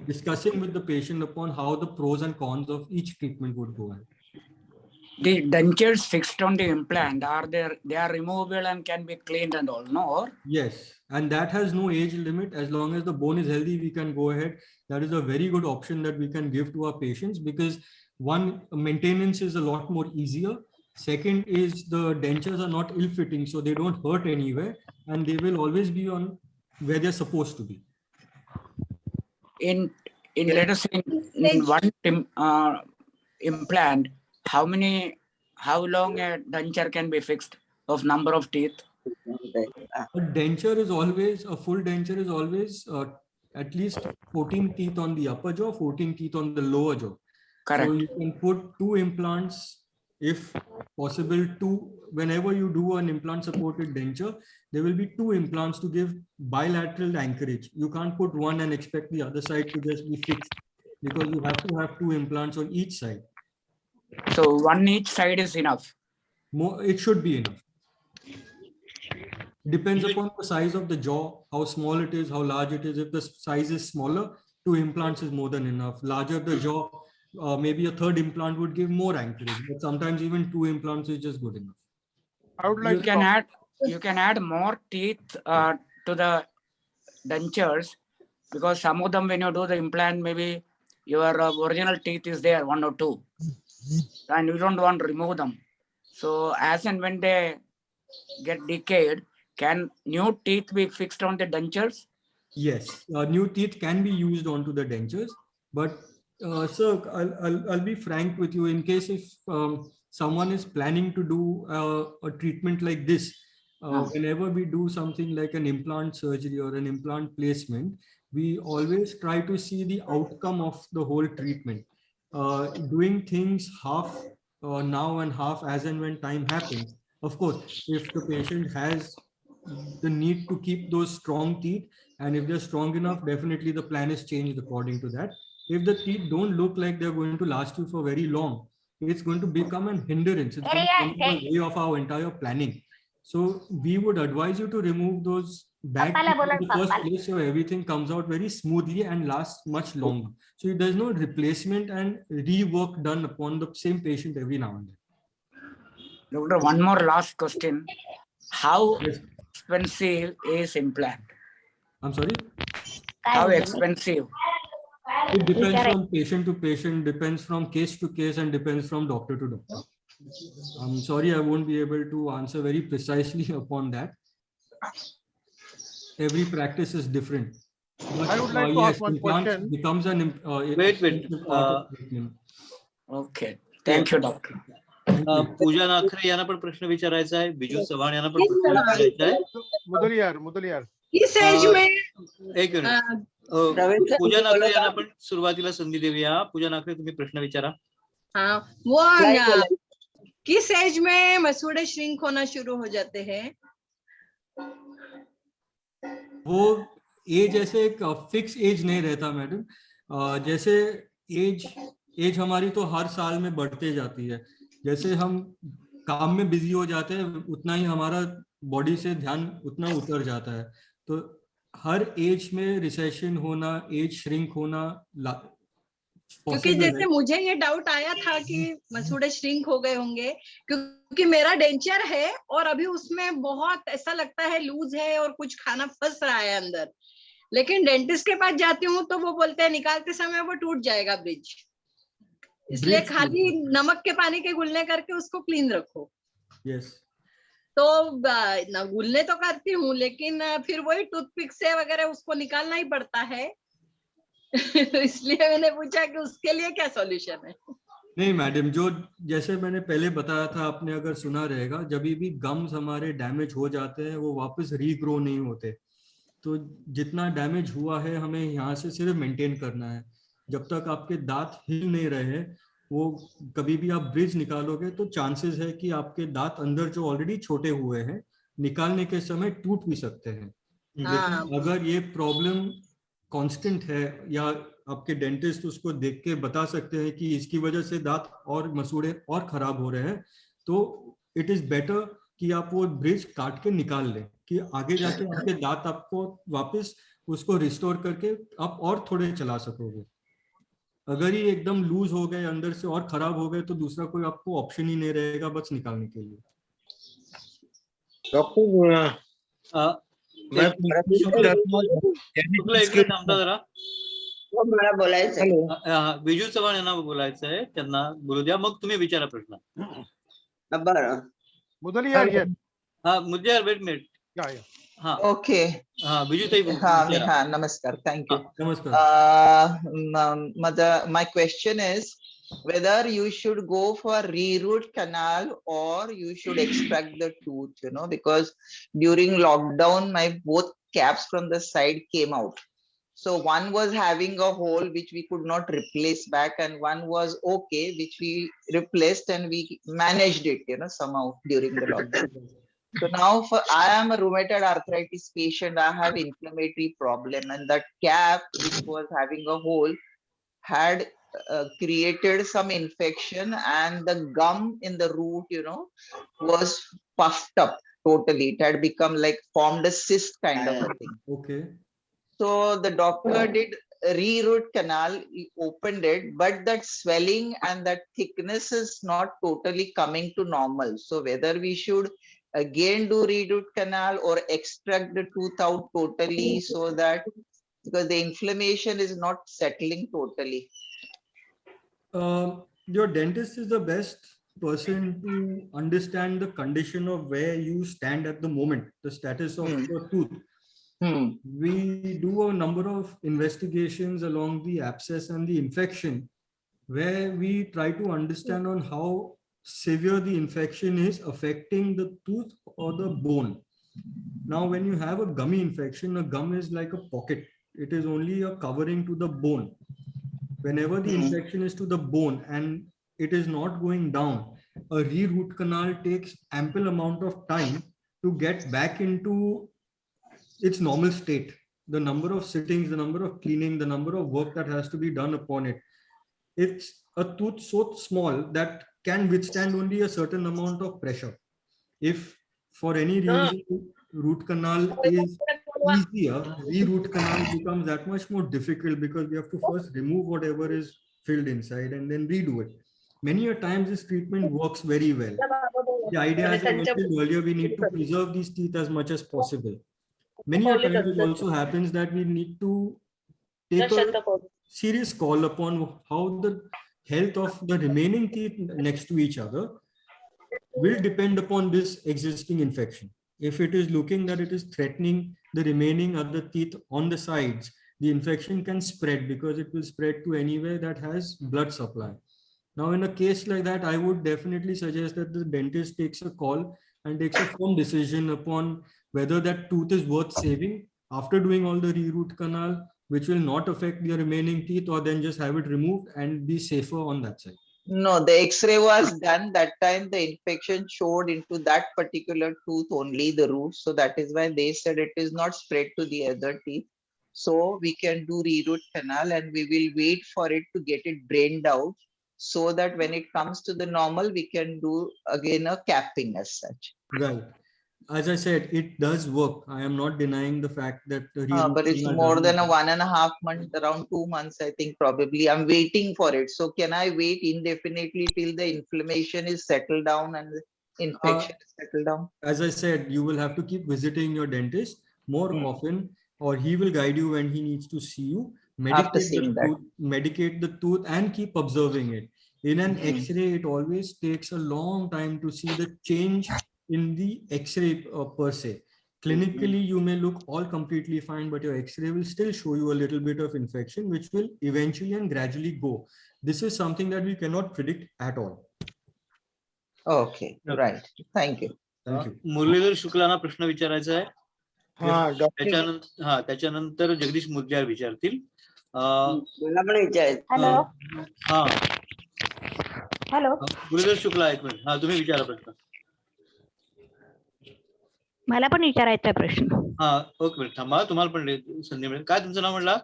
discussing with the patient upon how the pros and cons of each treatment would go ahead. The dentures fixed on the implant, they are removable and can be cleaned and all, no? Yes, and that has no age limit. As long as the bone is healthy, we can go ahead. That is a very good option that we can give to our patients, because one, maintenance is a lot more easier. Second is the dentures are not ill-fitting, so they don't hurt anywhere, and they will always be on where they're supposed to be. In let us say in one implant, how long a denture can be fixed of number of teeth? A denture is always, a full denture is always at least 14 teeth on the upper jaw, 14 teeth on the lower jaw. Correct. So you can put 2 implants, if possible, 2. Whenever you do an implant supported denture, there will be 2 implants to give bilateral anchorage. You can't put one and expect the other side to just be fixed, because you have to have 2 implants on each side. So one each side is enough. More, it should be enough. Depends upon the size of the jaw, how small it is, how large it is. If the size is smaller, 2 implants is more than enough. Larger the jaw, maybe a 3rd implant would give more anchorage, but sometimes even 2 implants is just good enough. I would like you can add more teeth to the dentures, because some of them, when you do the implant, maybe your original teeth is there, 1 or 2, and you don't want to remove them. So as and when they get decayed, can new teeth be fixed on the dentures? Yes, new teeth can be used onto the dentures, but sir, I'll be frank with you. In case if someone is planning to do a treatment like this, whenever we do something like an implant surgery or an implant placement, we always try to see the outcome of the whole treatment. Doing things half now and half as and when time happens. Of course, if the patient has the need to keep those strong teeth, and if they're strong enough, definitely the plan is changed according to that. If the teeth don't look like they're going to last you for very long, it's going to become an hindrance. It's going to come in the way of our entire planning. So we would advise you to remove those bad teeth in the first place, so everything comes out very smoothly and lasts much longer. So there's no replacement and rework done upon the same patient every now and then. Doctor, one more last question. How expensive is implant? I'm sorry? How expensive? It depends from patient to patient, depends from case to case, and depends from doctor to doctor. I'm sorry, I won't be able to answer very precisely upon that. Every practice is different. But, I would like to ask one question. Becomes an Wait. Okay. Thank you, doctor. पूजा नाखरे यांना पण प्रश्न विचारायचा आहे, बिजू चव्हाण यांना पण प्रश्न विचारायचा आहे. मुदलियार इस एज में एक मिनिट, पूजा नाखरे यांना पण सुरुवातीला संधी देऊया. पूजा नाखरे, तुम्ही प्रश्न विचारा. हाँ, वो किस एज में मसूड़े श्रिंक होना शुरू हो जाते हैं? वो एज ऐसे एक फिक्स एज नहीं रहता मैडम. जैसे एज हमारी तो हर साल में बढ़ते जाती है. जैसे हम काम में बिजी हो जाते हैं उतना ही हमारा बॉडी से ध्यान उतना उतर जाता है। तो हर एज में रिसेशन होना, एज श्रिंक होना क्योंकि पॉसिबल जैसे है। मुझे ये डाउट आया था कि मसूड़े श्रिंक हो गए होंगे, क्योंकि मेरा डेंचर है और अभी उसमें बहुत ऐसा लगता है लूज है और कुछ खाना फंस रहा है अंदर, लेकिन डेंटिस्ट के पास जाती हूँ तो वो बोलते हैं निकालते समय वो टूट जाएगा ब्रिज, इसलिए ब्रिज खाली नमक के पानी के गुलने करके उसको क्लीन रखो। यस। तो न गुलने तो करती हूँ, लेकिन फिर वही टूथपिक से वगैरह उसको निकालना ही पड़ता है। तो इसलिए मैंने पूछा कि उसके लिए क्या सॉल्यूशन है। नहीं मैडम, जो जैसे मैंने पहले बताया था, आपने अगर सुना रहेगा, जब भी गम्स हमारे डैमेज हो जाते हैं वो वापस रीग्रो नहीं होते। तो जितना डैमेज हुआ है हमें यहाँ से सिर्फ मेंटेन करना है। जब तक आपके दांत हिल नहीं रहे, वो कभी भी आप ब्रिज निकालोगे तो चांसेस है कि आपके दांत अंदर जो ऑलरेडी छोटे हुए हैं निकालने के समय टूट भी सकते हैं। हाँ। लेकिन अगर ये प्रॉब्लम कांस्टेंट है या आपके डेंटिस्ट उसको देख के बता सकते हैं कि इसकी वजह से दांत और मसूड़े और खराब हो रहे हैं, तो इट इज बेटर कि आप वो ब्रिज काट के निकाल लें, कि आगे जाके आपके दांत आपको वापस उसको रिस्टोर करके आप और थोड़े चला सकोगे। अगर ये एकदम लूज हो गए, अंदर से और खराब हो गए, तो दूसरा कोई आपको ऑप्शन ही नहीं रहेगा बस निकालने के लिए। डॉक्टर मैं शुक्ला एक मिनिट थांबता जरा. मला बोलायचं हा, विजू चव्हाण यांना बोलायचं आहे, त्यांना बोलू द्या, मग तुम्ही विचारा प्रश्न. बरं. Mudali are here. हा मुद्दे वेट मिनिट. Yeah, yeah. हा ओके. हा विजू ताई हा नमस्कार, थँक्यू. नमस्कार. my question is whether you should go for re-root canal or you should extract the tooth, because during lockdown my both caps from the side came out. So one was having a hole which we could not replace back, and one was okay, which we replaced and we managed it, somehow during the lockdown. So now I am a rheumatoid arthritis patient. I have inflammatory problem, and that cap which was having a hole had created some infection, and the gum in the root, was puffed up totally. It had become like formed a cyst kind of a thing. Okay. So the doctor did re-root canal, he opened it, but that swelling and that thickness is not totally coming to normal. So whether we should again do re-root canal or extract the tooth out totally, so that because the inflammation is not settling totally. Your dentist is the best person to understand the condition of where you stand at the moment, the status of your tooth. We do a number of investigations along the abscess and the infection, where we try to understand on how severe the infection is affecting the tooth or the bone. Now, when you have a gummy infection, a gum is like a pocket. It is only a covering to the bone. Whenever the infection is to the bone and it is not going down, a re-root canal takes ample amount of time to get back into its normal state. The number of sittings, the number of cleaning, the number of work that has to be done upon it. It's a tooth so small that can withstand only a certain amount of pressure. If for any reason root canal is easier, re-root canal becomes that much more difficult, because we have to first remove whatever is filled inside and then redo it. Many a times this treatment works very well. The idea, as I mentioned earlier, we need to preserve these teeth as much as possible. Many a times it also happens that we need to take a serious call upon how the health of the remaining teeth next to each other will depend upon this existing infection. If it is looking that it is threatening the remaining other teeth on the sides, the infection can spread, because it will spread to anywhere that has blood supply. Now, in a case like that, I would definitely suggest that the dentist takes a call and takes a firm decision upon whether that tooth is worth saving after doing all the re-root canal, which will not affect the remaining teeth, or then just have it removed and be safer on that side. No, the X-ray was done. That time the infection showed into that particular tooth only, the root. So that is why they said it is not spread to the other teeth. So we can do re-root canal, and we will wait for it to get it drained out. so that when it comes to the normal, we can do again a capping as such. Right. As I said, it does work. I am not denying the fact that the reroute But it's canal more doesn't than a work. 1.5 month, around 2 months, I think probably. I'm waiting for it. So can I wait indefinitely till the inflammation is settled down and the infection is settled down? As I said, you will have to keep visiting your dentist more Hmm. often, or he will guide you when he needs to see you. After seeing that. Medicate the tooth and keep observing it. In an Hmm. X-ray, it always takes a long time to see the change in the X-ray per se. Clinically, you may look all completely fine, but your X-ray will still show you a little bit of infection, which will eventually and gradually go. This is something that we cannot predict at all. Okay, right. Thank you. Thank you. Muralidhar शुक्लांना प्रश्न विचारायचा आहे. हा doctor त्याच्यानंतर जगदीश मुद्द्यार विचारतील. मला पण विचारायचं. Hello हा हॅलो मुरलीधर शुक्ला, एक मिनिट. हा, तुम्ही विचारा प्रश्न. मला पण विचारायचा प्रश्न. हा, ओके, मिनिट थांबा, तुम्हाला पण संधी मिळेल. काय तुमचं नाव म्हणला?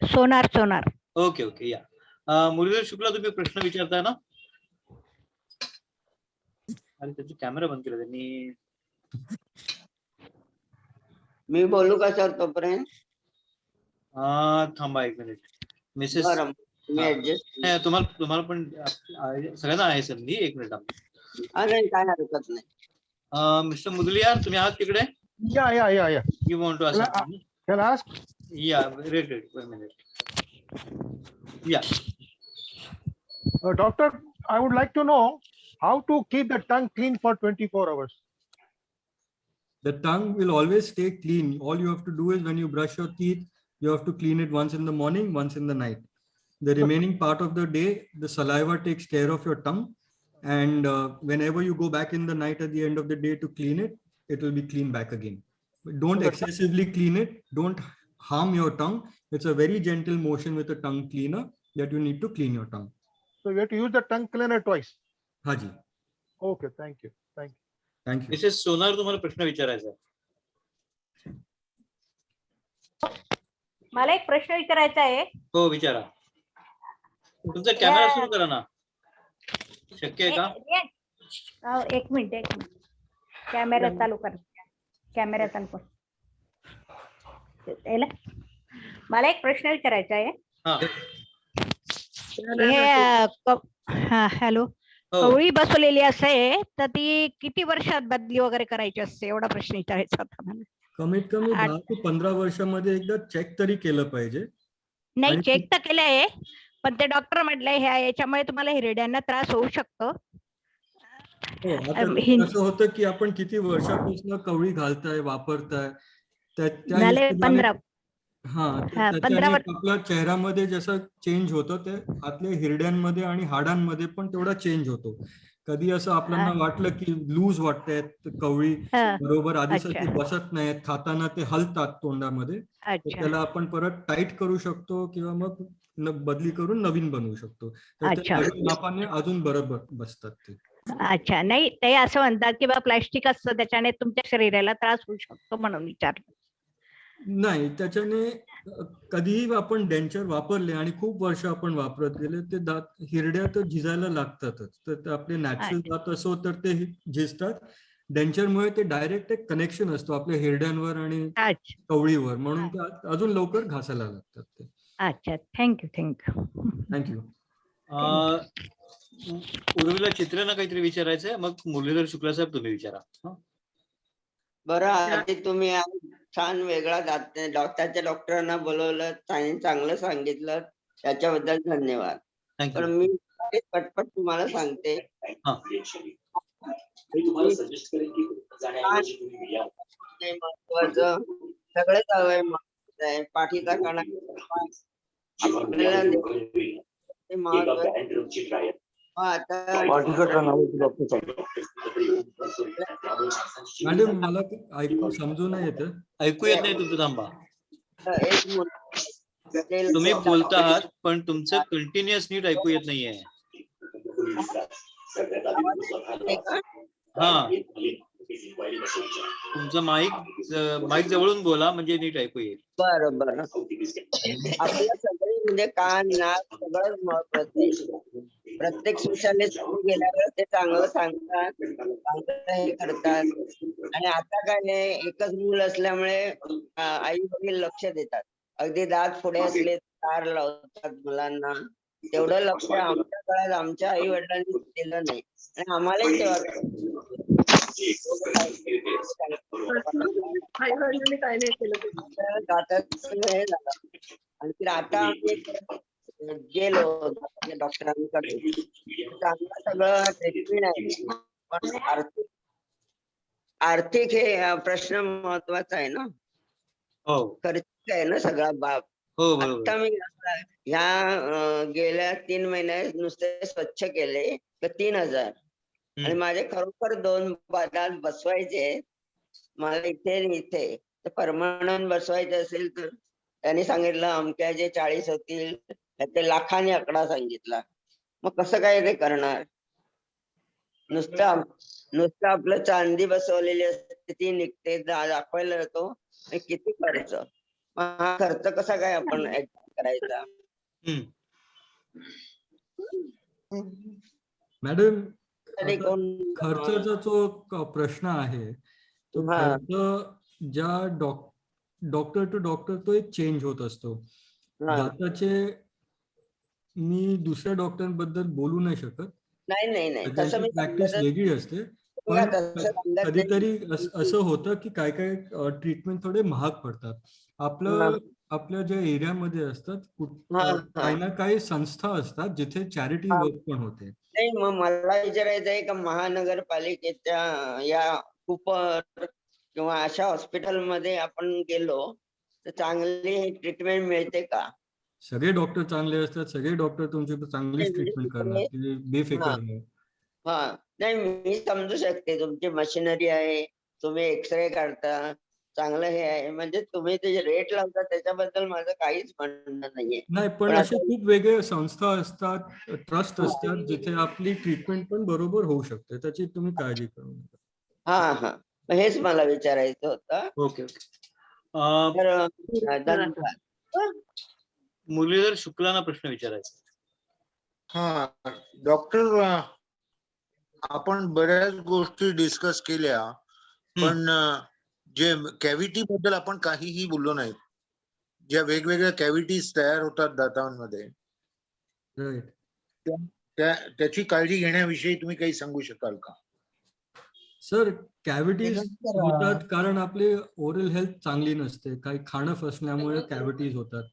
सोनार सोनार. ओके ओके, या. मुरलीधर शुक्ला, तुम्ही प्रश्न विचारताय ना? अरे, त्याचा कॅमेरा बंद केला त्यांनी. मी बोलू का सर तोपर्यंत? थांबा एक मिनिट. मिसेस तुम्हाला पण सगळ्यांना आहे संधी. एक मिनिट थांबा. काय हरकत नाही. मिस्टर मुदलियार, तुम्ही आहात तिकडे? Yeah. You want to ask? Can I ask? Yeah, wait, 1 minute. Yeah. Doctor, I would like to know how to keep the tongue clean for 24 hours. The tongue will always stay clean. All you have to do is when you brush your teeth, you have to clean it once in the morning, once in the night. The remaining part of the day, the saliva takes care of your tongue. And whenever you go back in the night at the end of the day to clean it, it will be clean back again. But don't excessively clean it. Don't harm your tongue. It's a very gentle motion with a tongue cleaner that you need to clean your tongue. So you have to use the tongue cleaner twice. Haji. Okay, thank you. Thank you. Mrs Sonar, तुम्हाला प्रश्न विचारायचा आहे. मला एक प्रश्न विचारायचा आहे. हो, विचारा. तुमचा कॅमेरा सुरू करा ना. शक्य आहे का? एक मिनिट. कॅमेरा चालू कर. मला एक प्रश्न विचारायचा आहे. हॅलो, कवळी बसवलेली असते तर ती किती वर्षात बदली वगैरे करायची असते, एवढा प्रश्न विचारायचा होता मला. कमीत कमी 10 ते 15 वर्षामध्ये एकदा चेक तरी केलं पाहिजे. नाही, चेक तर केलंय, पण ते डॉक्टर म्हटलंय याच्यामुळे तुम्हाला हिरड्यांना त्रास होऊ शकतो. असं होतं की आपण किती वर्षापासून कवळी घालताय, वापरताय, आपल्या चेहऱ्यामध्ये जसं चेंज होतं ते आतल्या हिरड्यांमध्ये आणि हाडांमध्ये पण तेवढा चेंज होतो. कधी असं आपल्याला वाटलं की लूज वाटतायत कवळी, बरोबर आधीसारखी बसत नाहीत, खाताना ते हलतात तोंडामध्ये, त्याला आपण परत टाईट करू शकतो किंवा मग बदली करून नवीन बनवू शकतो. मापाने अजून बरोबर बसतात ते. अच्छा, नाही ते असं म्हणतात की बा प्लास्टिक असतं त्याच्याने तुमच्या शरीराला त्रास होऊ शकतो म्हणून विचारलं. नाही, त्याच्याने कधीही आपण डेंचर वापरले आणि खूप वर्ष आपण वापरत गेले ते दात हिरड्या तर झिजायला लागतातच. तर आपले नॅचरल दात असो तर ते झिजतात. डेंचरमुळे ते डायरेक्ट एक कनेक्शन असतो आपल्या हिरड्यांवर आणि कवळीवर, म्हणून ते अजून लवकर घासायला लागतात ते. अच्छा, थँक्यू. उर्मिला चित्रेंना काहीतरी विचारायचंय, मग मुरलीधर शुक्ला साहेब तुम्ही विचारा. बरं, आधी तुम्ही छान वेगळा त्याच्या डॉक्टरांना बोलवलं, चांगलं सांगितलं, त्याच्याबद्दल धन्यवाद. पण मी पटपट तुम्हाला सांगते. महत्वाचं सगळेच हवंय, पाठीचा कणा मॅडम, मला ऐकू समजू नाही येत. ऐकू येत नाही तुमचं. थांबा, तुम्ही बोलता आहात पण तुमचं कंटिन्युअस नीट ऐकू येत नाहीये. हा, तुमचं माईक जवळून बोला म्हणजे नीट ऐकू येईल. बरं. आपल्या सगळे म्हणजे कान, नाक सगळंच महत्वाचं. प्रत्येक स्पेशालिस्ट गेल्यावर ते चांगलं सांगतात, चांगलं हे करतात. आणि आता काय नाही, एकच मूल असल्यामुळे आई वडील लक्ष देतात. अगदी दात पुढे असले तार लावतात मुलांना. तेवढं लक्ष आमच्या काळात आमच्या आई वडिलांनी दिलं नाही. आणि आम्हालाही तेव्हा दाताचं हे झालं. आणि आता आम्ही गेलो डॉक्टरांकडे, चांगलं सगळं ट्रीटमेंट आहे. पण आर्थिक हे प्रश्न महत्वाचा आहे ना. हो खर्च आहे ना सगळा बाब. हो बरोबर. आता मी ह्या गेल्या 3 महिन्यात नुसते स्वच्छ केले तर 3000. आणि माझे खरोखर 2 दात बसवायचे मला इथे आणि इथे. तर परमनंट बसवायचे असेल तर त्यांनी सांगितलं अमक्याचे 40 होतील, ते लाखांनी आकडा सांगितला. मग कसं काय ते करणार? नुसतं आपलं चांदी बसवलेली असते ती निघते, दाखवायला जातो, किती खर्च. मग हा खर्च कसा काय आपण ऍडजस्ट करायचा? मॅडम, खर्चाचा जो प्रश्न आहे तो खर्च ज्या डॉक्टर टू डॉक्टर तो एक चेंज होत असतो. दाताचे मी दुसऱ्या डॉक्टरांबद्दल बोलू नाही शकत, त्यांची प्रॅक्टिस वेगळी असते. पण कधीतरी असं होतं की काय काय ट्रीटमेंट थोडे महाग पडतात. आपल्या ज्या एरियामध्ये असतात काही ना काही संस्था असतात जिथे चॅरिटी वर्क पण होते. नाही, मग मला विचारायचं आहे का महानगरपालिकेच्या या कुपर किंवा अशा हॉस्पिटलमध्ये आपण गेलो तर चांगली ट्रीटमेंट मिळते का? सगळे डॉक्टर चांगले असतात, सगळे डॉक्टर तुमची चांगलीच ट्रीटमेंट करणार, बेफिकर नाही. नाही, मी समजू शकते तुमची मशिनरी आहे, तुम्ही एक्सरे काढता, चांगलं हे आहे, म्हणजे तुम्ही ते रेट लावता त्याच्याबद्दल माझं काहीच म्हणणं नाहीये. नाही, पण असे खूप वेगळे संस्था असतात, ट्रस्ट असतात जिथे आपली ट्रीटमेंट पण बरोबर होऊ शकते, त्याची तुम्ही काळजी करू नका. हेच मला विचारायचं होतं. ओके. धन्यवाद. मुरलीधर शुक्लांना प्रश्न विचारायचा. हा डॉक्टर, आपण बऱ्याच गोष्टी डिस्कस केल्या, पण जे कॅव्हिटी बद्दल आपण काहीही बोललो नाही. ज्या वेगवेगळ्या कॅव्हिटीज तयार होतात दातांमध्ये, त्याची काळजी घेण्याविषयी तुम्ही काही सांगू शकाल का? सर, कॅव्हिटीज होतात कारण आपली ओरल हेल्थ चांगली नसते, काही खाणं फसल्यामुळे कॅव्हिटीज होतात.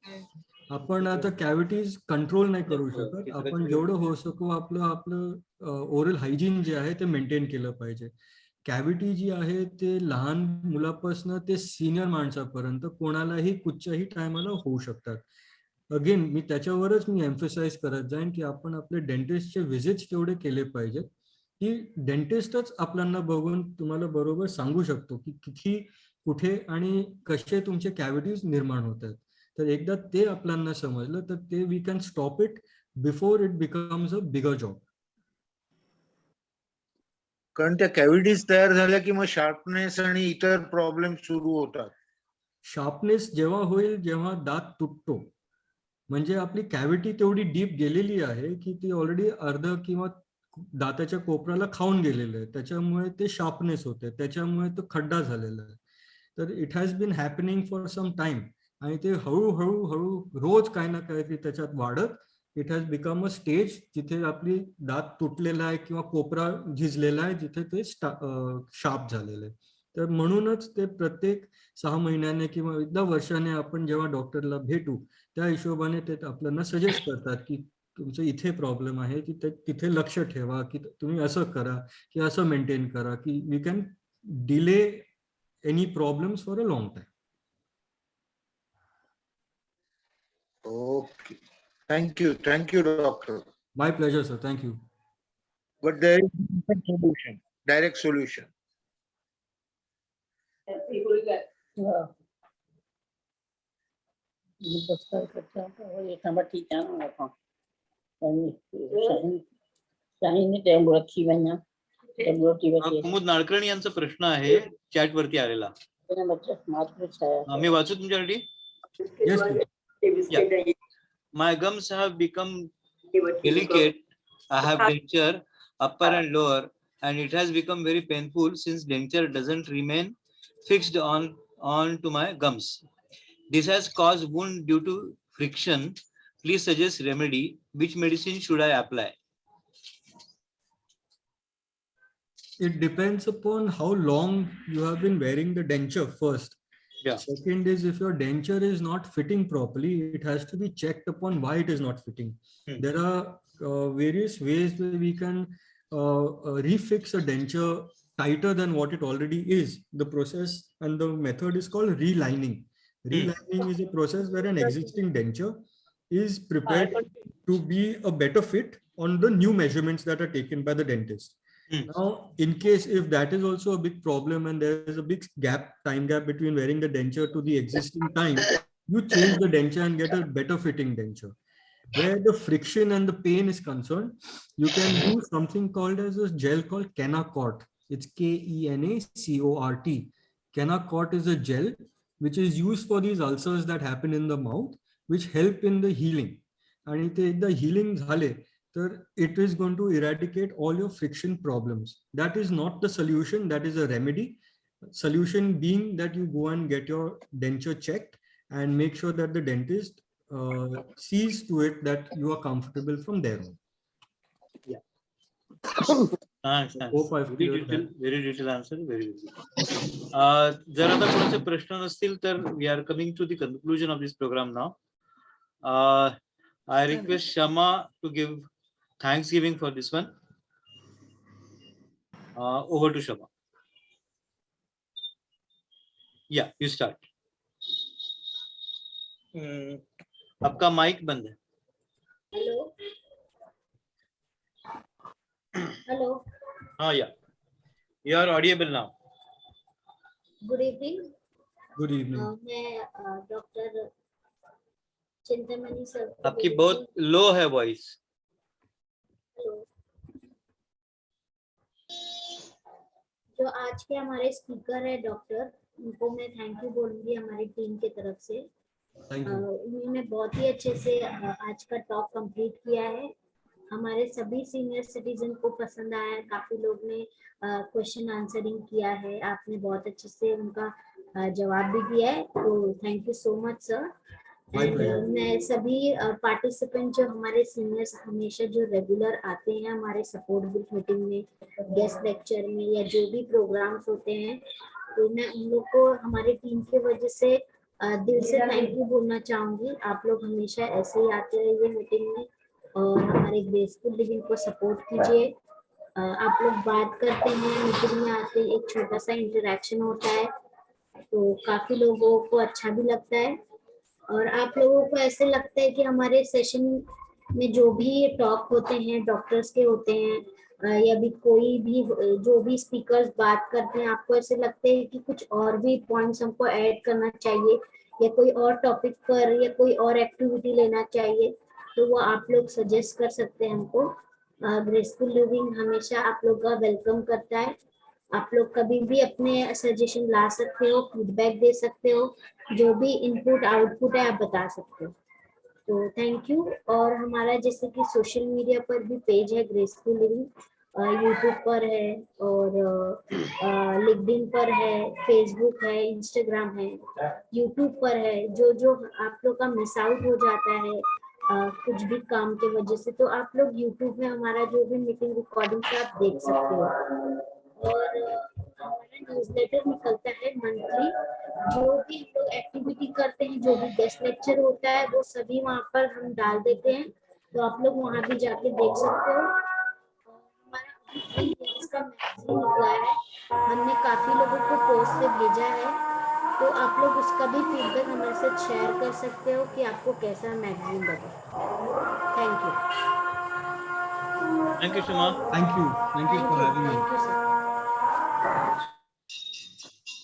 आपण आता कॅव्हिटीज कंट्रोल नाही करू शकत. आपण जेवढं होऊ शकू आपलं ओरल हायजीन जे आहे ते मेंटेन केलं पाहिजे. कॅव्हिटी जी आहे ते लहान मुलापासून ते सिनियर माणसापर्यंत कोणालाही कुठच्याही टायमाला होऊ शकतात. अगेन मी त्याच्यावरच एम्फसाइज करत जाईन की आपण आपले डेंटिस्टचे व्हिजिट्स तेवढे केले पाहिजेत की डेंटिस्टच आपल्याला बघून तुम्हाला बरोबर सांगू शकतो की किती, कुठे आणि कसे तुमचे कॅव्हिटीज निर्माण होत आहेत. तर एकदा ते आपल्याला समजलं तर ते we can stop it before it becomes a bigger job. कारण त्या कॅव्हिटीज तयार झाल्या की मग शार्पनेस आणि इतर प्रॉब्लेम सुरू होतात. शार्पनेस जेव्हा होईल जेव्हा दात तुटतो, म्हणजे आपली कॅव्हिटी तेवढी डीप गेलेली आहे की ती ऑलरेडी अर्ध किंवा दाताच्या कोपऱ्याला खाऊन गेलेलं आहे, त्याच्यामुळे ते शार्पनेस होते, त्याच्यामुळे तो खड्डा झालेला आहे. तर it has been happening for some time आणि ते हळूहळू रोज काही ना काही त्याच्यात वाढत it has become a stage जिथे आपली दात तुटलेला आहे किंवा कोपरा झिजलेला आहे जिथे ते शार्प झालेलं आहे. तर म्हणूनच ते प्रत्येक 6 महिन्याने किंवा एकदा वर्षाने आपण जेव्हा डॉक्टरला भेटू त्या हिशोबाने ते आपल्याला सजेस्ट करतात की तुमचं इथे प्रॉब्लेम आहे की तिथे लक्ष ठेवा, की तुम्ही असं करा की असं मेंटेन करा की we can delay any problems for a long time. Okay. Thank you, doctor. My pleasure, sir. Thank you. But there is a solution, direct solution. कुमुद नाळकर्णी यांचा प्रश्न आहे चॅट वरती आलेला, मी वाचू तुमच्यासाठी. My gums have become delicate I have denture upper and lower, and it has become very painful since denture doesn't remain fixed on to my gums. This has caused wound due to friction. Please suggest remedy. Which medicine should I apply? It depends upon how long you have been wearing the denture first. Yeah. Second is, if your denture is not fitting properly, it has to be checked upon why it is not fitting. There are various ways where we can refix a denture tighter than what it already is. The process and the method is called relining. Relining is a process where an existing denture is prepared to be a better fit on the new measurements that are taken by the dentist. Now, in case if that is also a big problem and there is a big time gap between wearing the denture to the existing time, you change the denture and get a better fitting denture. Where the friction and the pain is concerned, you can use something called as a gel called Kenacort. It's Kenacort. Kenacort is a gel which is used for these ulcers that happen in the mouth, which help in the healing. And if the healing dhale, it is going to eradicate all your friction problems. That is not the solution, that is a remedy. Solution being that you go and get your denture checked and make sure that the dentist sees to it that you are comfortable from there on. Yeah. Thanks. Very detailed answer. Very detailed. जर आता कोणाचे प्रश्न नसतील तर we are coming to the conclusion of this program now. I request Shama to give Thanksgiving for this one. Over to Shama. Yeah, you start. आपका mic बंद है. Hello. Hello. Yeah. You are audible now. Good evening. Good evening. मैं doctor Chintamani sir. आपकी बहुत लो है voice. जो आज के हमारे स्पीकर है डॉक्टर, उनको मैं थैंक यू बोलूंगी हमारी टीम की तरफ से. उन्होंने बहुत ही अच्छे से आज का टॉक कंप्लीट किया है. हमारे सभी सीनियर सिटीजन को पसंद आया. काफी लोग ने क्वेश्चन आंसरिंग किया है. आपने बहुत अच्छे से उनका जवाब भी दिया है, तो thank you so much sir. मैं सभी पार्टिसिपेंट जो हमारे सीनियर्स हमेशा जो रेगुलर आते हैं हमारे सपोर्ट ग्रुप मीटिंग में, गेस्ट लेक्चर में या जो भी प्रोग्राम्स होते हैं, तो मैं उन लोग को हमारी टीम की वजह से दिल से थैंक यू बोलना चाहूंगी. आप लोग हमेशा ऐसे ही आते रहिए मीटिंग में और हमारे ग्रेसफुल लिविंग को सपोर्ट कीजिए. आप लोग बात करते हैं मीटिंग में आते, एक छोटा सा इंटरेक्शन होता है तो काफी लोगों को अच्छा भी लगता है और आप लोगों को ऐसे लगता है कि हमारे सेशन में जो भी टॉक होते हैं डॉक्टर्स के होते हैं या भी कोई भी जो भी स्पीकर्स बात करते हैं, आपको ऐसे लगता है कि कुछ और भी पॉइंट्स हमको ऐड करना चाहिए या कोई और टॉपिक पर या कोई और एक्टिविटी लेना चाहिए, तो वो आप लोग सजेस्ट कर सकते हैं हमको. ग्रेसफुल लिविंग हमेशा आप लोग का वेलकम करता है. आप लोग कभी भी अपने सजेशन ला सकते हो, फीडबैक दे सकते हो, जो भी इनपुट आउटपुट है आप बता सकते हो. तो थैंक यू. और हमारा जैसे कि सोशल मीडिया पर भी पेज है ग्रेसफुल लिविंग, यूट्यूब पर है और लिंक्डइन पर है, फेसबुक है, इंस्टाग्राम है, यूट्यूब पर है. जो आप लोग का मिस आउट हो जाता है कुछ भी काम के वजह से, तो आप लोग यूट्यूब में हमारा जो भी मीटिंग रिकॉर्डिंग से आप देख सकते हो. और हमारा न्यूज़लेटर निकलता है मंथली. जो भी हम लोग एक्टिविटी करते हैं, जो भी गेस्ट लेक्चर होता है, वो सभी वहाँ पर हम डाल देते हैं, तो आप लोग वहाँ भी जाके देख सकते हो. हमारा इसका मैगजीन निकला है, हमने काफी लोगों को पोस्ट से भेजा है, तो आप लोग उसका भी फीडबैक हमारे साथ शेयर कर सकते हो कि आपको कैसा मैगजीन लगा. Thank you. Thank you Suma. Thank you for having me. Thank you sir.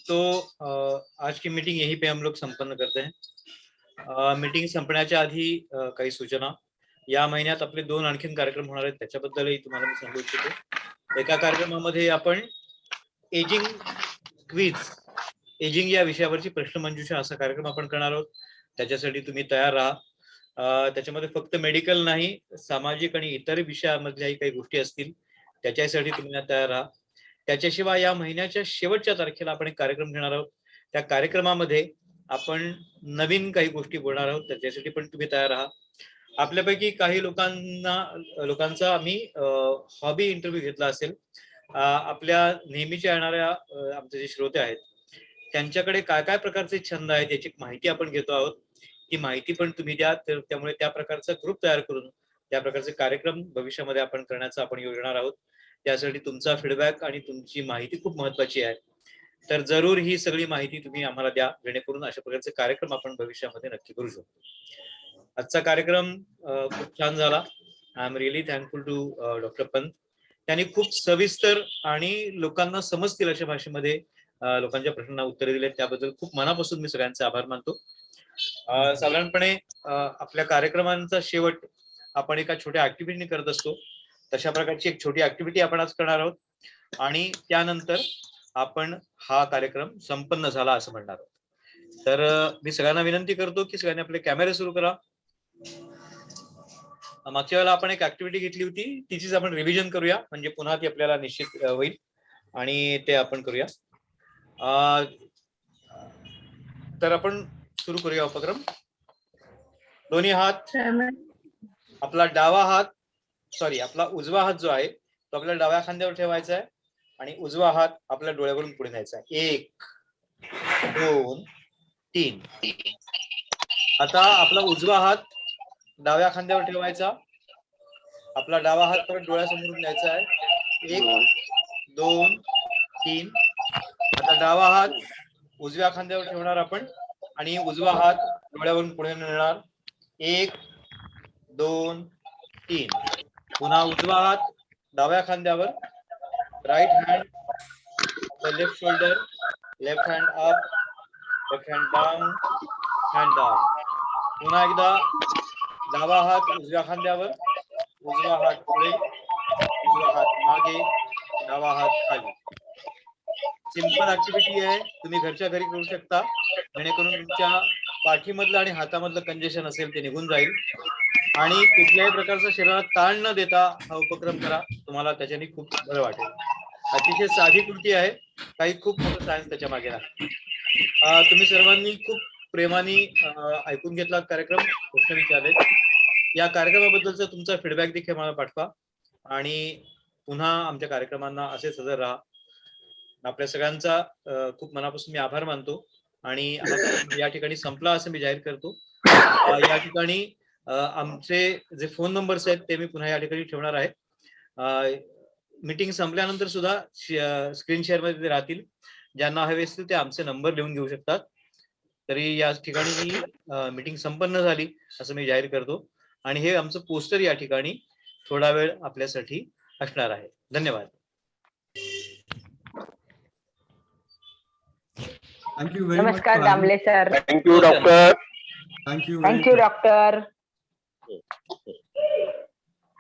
तो आज की मीटिंग यहीं पे हम लोग संपन्न करते हैं. मीटिंग संपण्याच्या आधी काही सूचना. या महिन्यात आपले 2 आणखीन कार्यक्रम होणार आहेत, त्याच्याबद्दलही तुम्हाला मी सांगू इच्छितो. एका कार्यक्रमामध्ये आपण एजिंग क्विज, एजिंग या विषयावरची प्रश्नमंजुषा असा कार्यक्रम आपण करणार आहोत. त्याच्यासाठी तुम्ही तयार राहा. त्याच्यामध्ये फक्त मेडिकल नाही, सामाजिक आणि इतर विषयामधल्याही काही गोष्टी असतील त्याच्यासाठी तुम्ही तयार राहा. त्याच्याशिवाय या महिन्याच्या शेवटच्या तारखेला आपण एक कार्यक्रम घेणार आहोत. त्या कार्यक्रमामध्ये आपण नवीन काही गोष्टी बोलणार आहोत, त्याच्यासाठी पण तुम्ही तयार राहा. आपल्यापैकी काही लोकांचा आम्ही हॉबी इंटरव्ह्यू घेतला असेल. आपल्या नेहमीच्या येणाऱ्या आमचे जे श्रोते आहेत त्यांच्याकडे काय काय प्रकारचे छंद आहेत याची माहिती आपण घेतो आहोत. ती माहिती पण तुम्ही द्या. तर त्यामुळे त्या प्रकारचा ग्रुप तयार करून त्या प्रकारचे कार्यक्रम भविष्यामध्ये आपण करण्याचा आपण योजणार आहोत. त्यासाठी तुमचा फीडबॅक आणि तुमची माहिती खूप महत्वाची आहे. तर जरूर ही सगळी माहिती तुम्ही आम्हाला द्या, जेणेकरून अशा प्रकारचे कार्यक्रम आपण भविष्यामध्ये नक्की करू शकतो. आजचा कार्यक्रम खूप छान झाला. I am really thankful to doctor Pant. त्यांनी खूप सविस्तर आणि लोकांना समजतील अशा भाषेमध्ये लोकांच्या प्रश्नांना उत्तरे दिले. त्याबद्दल खूप मनापासून मी सगळ्यांचे आभार मानतो. साधारणपणे आपल्या कार्यक्रमांचा शेवट आपण एका छोट्या ऍक्टिव्हिटीने करत असतो. तशा प्रकारची एक छोटी ऍक्टिव्हिटी आपण आज करणार आहोत आणि त्यानंतर आपण हा कार्यक्रम संपन्न झाला असं म्हणणार आहोत. तर मी सगळ्यांना विनंती करतो की सगळ्यांनी आपले कॅमेरे सुरू करा. मागच्या वेळेला आपण एक ऍक्टिव्हिटी घेतली होती, तिचीच आपण रिव्हिजन करूया, म्हणजे पुन्हा ती आपल्याला निश्चित होईल आणि ते आपण करूया. तर आपण सुरू करूया उपक्रम. दोन्ही हात, आपला डावा हात आपला उजवा हात जो आहे तो आपल्या डाव्या खांद्यावर ठेवायचा आहे आणि उजवा हात आपल्या डोळ्यावरून पुढे न्यायचा आहे. 1 2 3. आता आपला उजवा हात डाव्या खांद्यावर ठेवायचा, आपला डावा हात परत डोळ्यासमोरून न्यायचा आहे. 1 2 3. आता डावा हात उजव्या खांद्यावर ठेवणार आपण आणि उजवा हात डोळ्यावरून पुढे नेणार. 1 2 3. पुन्हा उजवा हात डाव्या खांद्यावर, right hand left shoulder, left hand up, left hand down, hand down. पुन्हा एकदा डावा हात उजव्या खांद्यावर, उजवा हात पुढे, उजवा हात मागे, डावा हात खाली. सिंपल ऍक्टिव्हिटी आहे, तुम्ही घरच्या घरी करू शकता, जेणेकरून तुमच्या पाठीमधलं आणि हातामधलं कंजेशन असेल ते निघून जाईल आणि कुठल्याही प्रकारचा शरीरात ताण न देता हा उपक्रम करा. तुम्हाला त्याच्याने खूप बरं वाटेल. अतिशय साधी कृती आहे, काही खूप मोठं सायन्स त्याच्या मागे आहे. तुम्ही सर्वांनी खूप प्रेमाने ऐकून घेतला कार्यक्रम, प्रश्न विचारले. या कार्यक्रमाबद्दलचा तुमचा फीडबॅक देखील मला पाठवा आणि पुन्हा आमच्या कार्यक्रमांना असेच हजर राहा. आपल्या सगळ्यांचा खूप मनापासून मी आभार मानतो आणि या ठिकाणी संपला असं मी जाहीर करतो. या ठिकाणी आमचे जे फोन नंबर्स आहेत ते मी पुन्हा या ठिकाणी ठेवणार आहे. मीटिंग संपल्यानंतर सुद्धा स्क्रीन शेअर मध्ये राहतील. ज्यांना हवे असतील ते आमचे नंबर लिहून घेऊ शकतात. तरी या ठिकाणी ही मीटिंग संपन्न झाली असं मी जाहीर करतो आणि हे आमचं पोस्टर या ठिकाणी थोडा वेळ आपल्यासाठी असणार आहे. धन्यवाद. Thank you very much. नमस्कार Damle sir. Thank you doctor. Thank you doctor.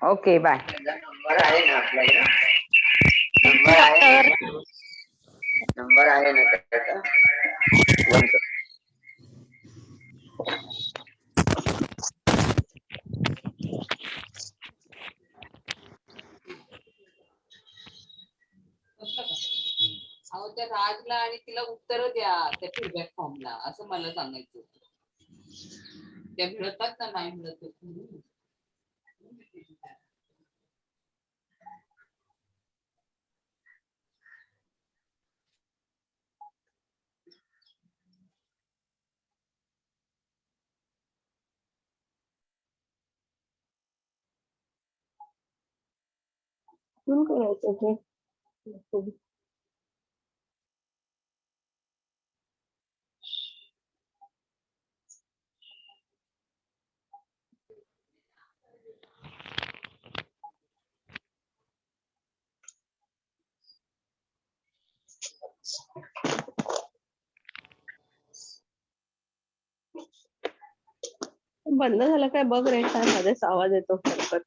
Okay bye. Number आहे ना आपल्याकडे? नंबर आहे ना त्याचा? अहो त्या राजला आणि तिला उत्तर द्या त्या फीडबॅक फॉर्मला, असं मला सांगायचं होतं. त्या मिळतात ना, नाही मिळत. बंद झालं काय बघ रे, काय मध्येच आवाज येतो खरखर.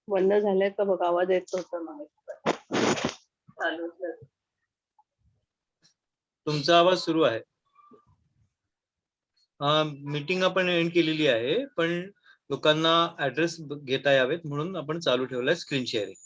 बंद झालंय का बघ, आवाज येत होता. चालू. तुमचा आवाज सुरू आहे. मीटिंग आपण एंड केलेली आहे, पण लोकांना ऍड्रेस घेता यावेत म्हणून आपण चालू ठेवलाय स्क्रीन शेअरिंग.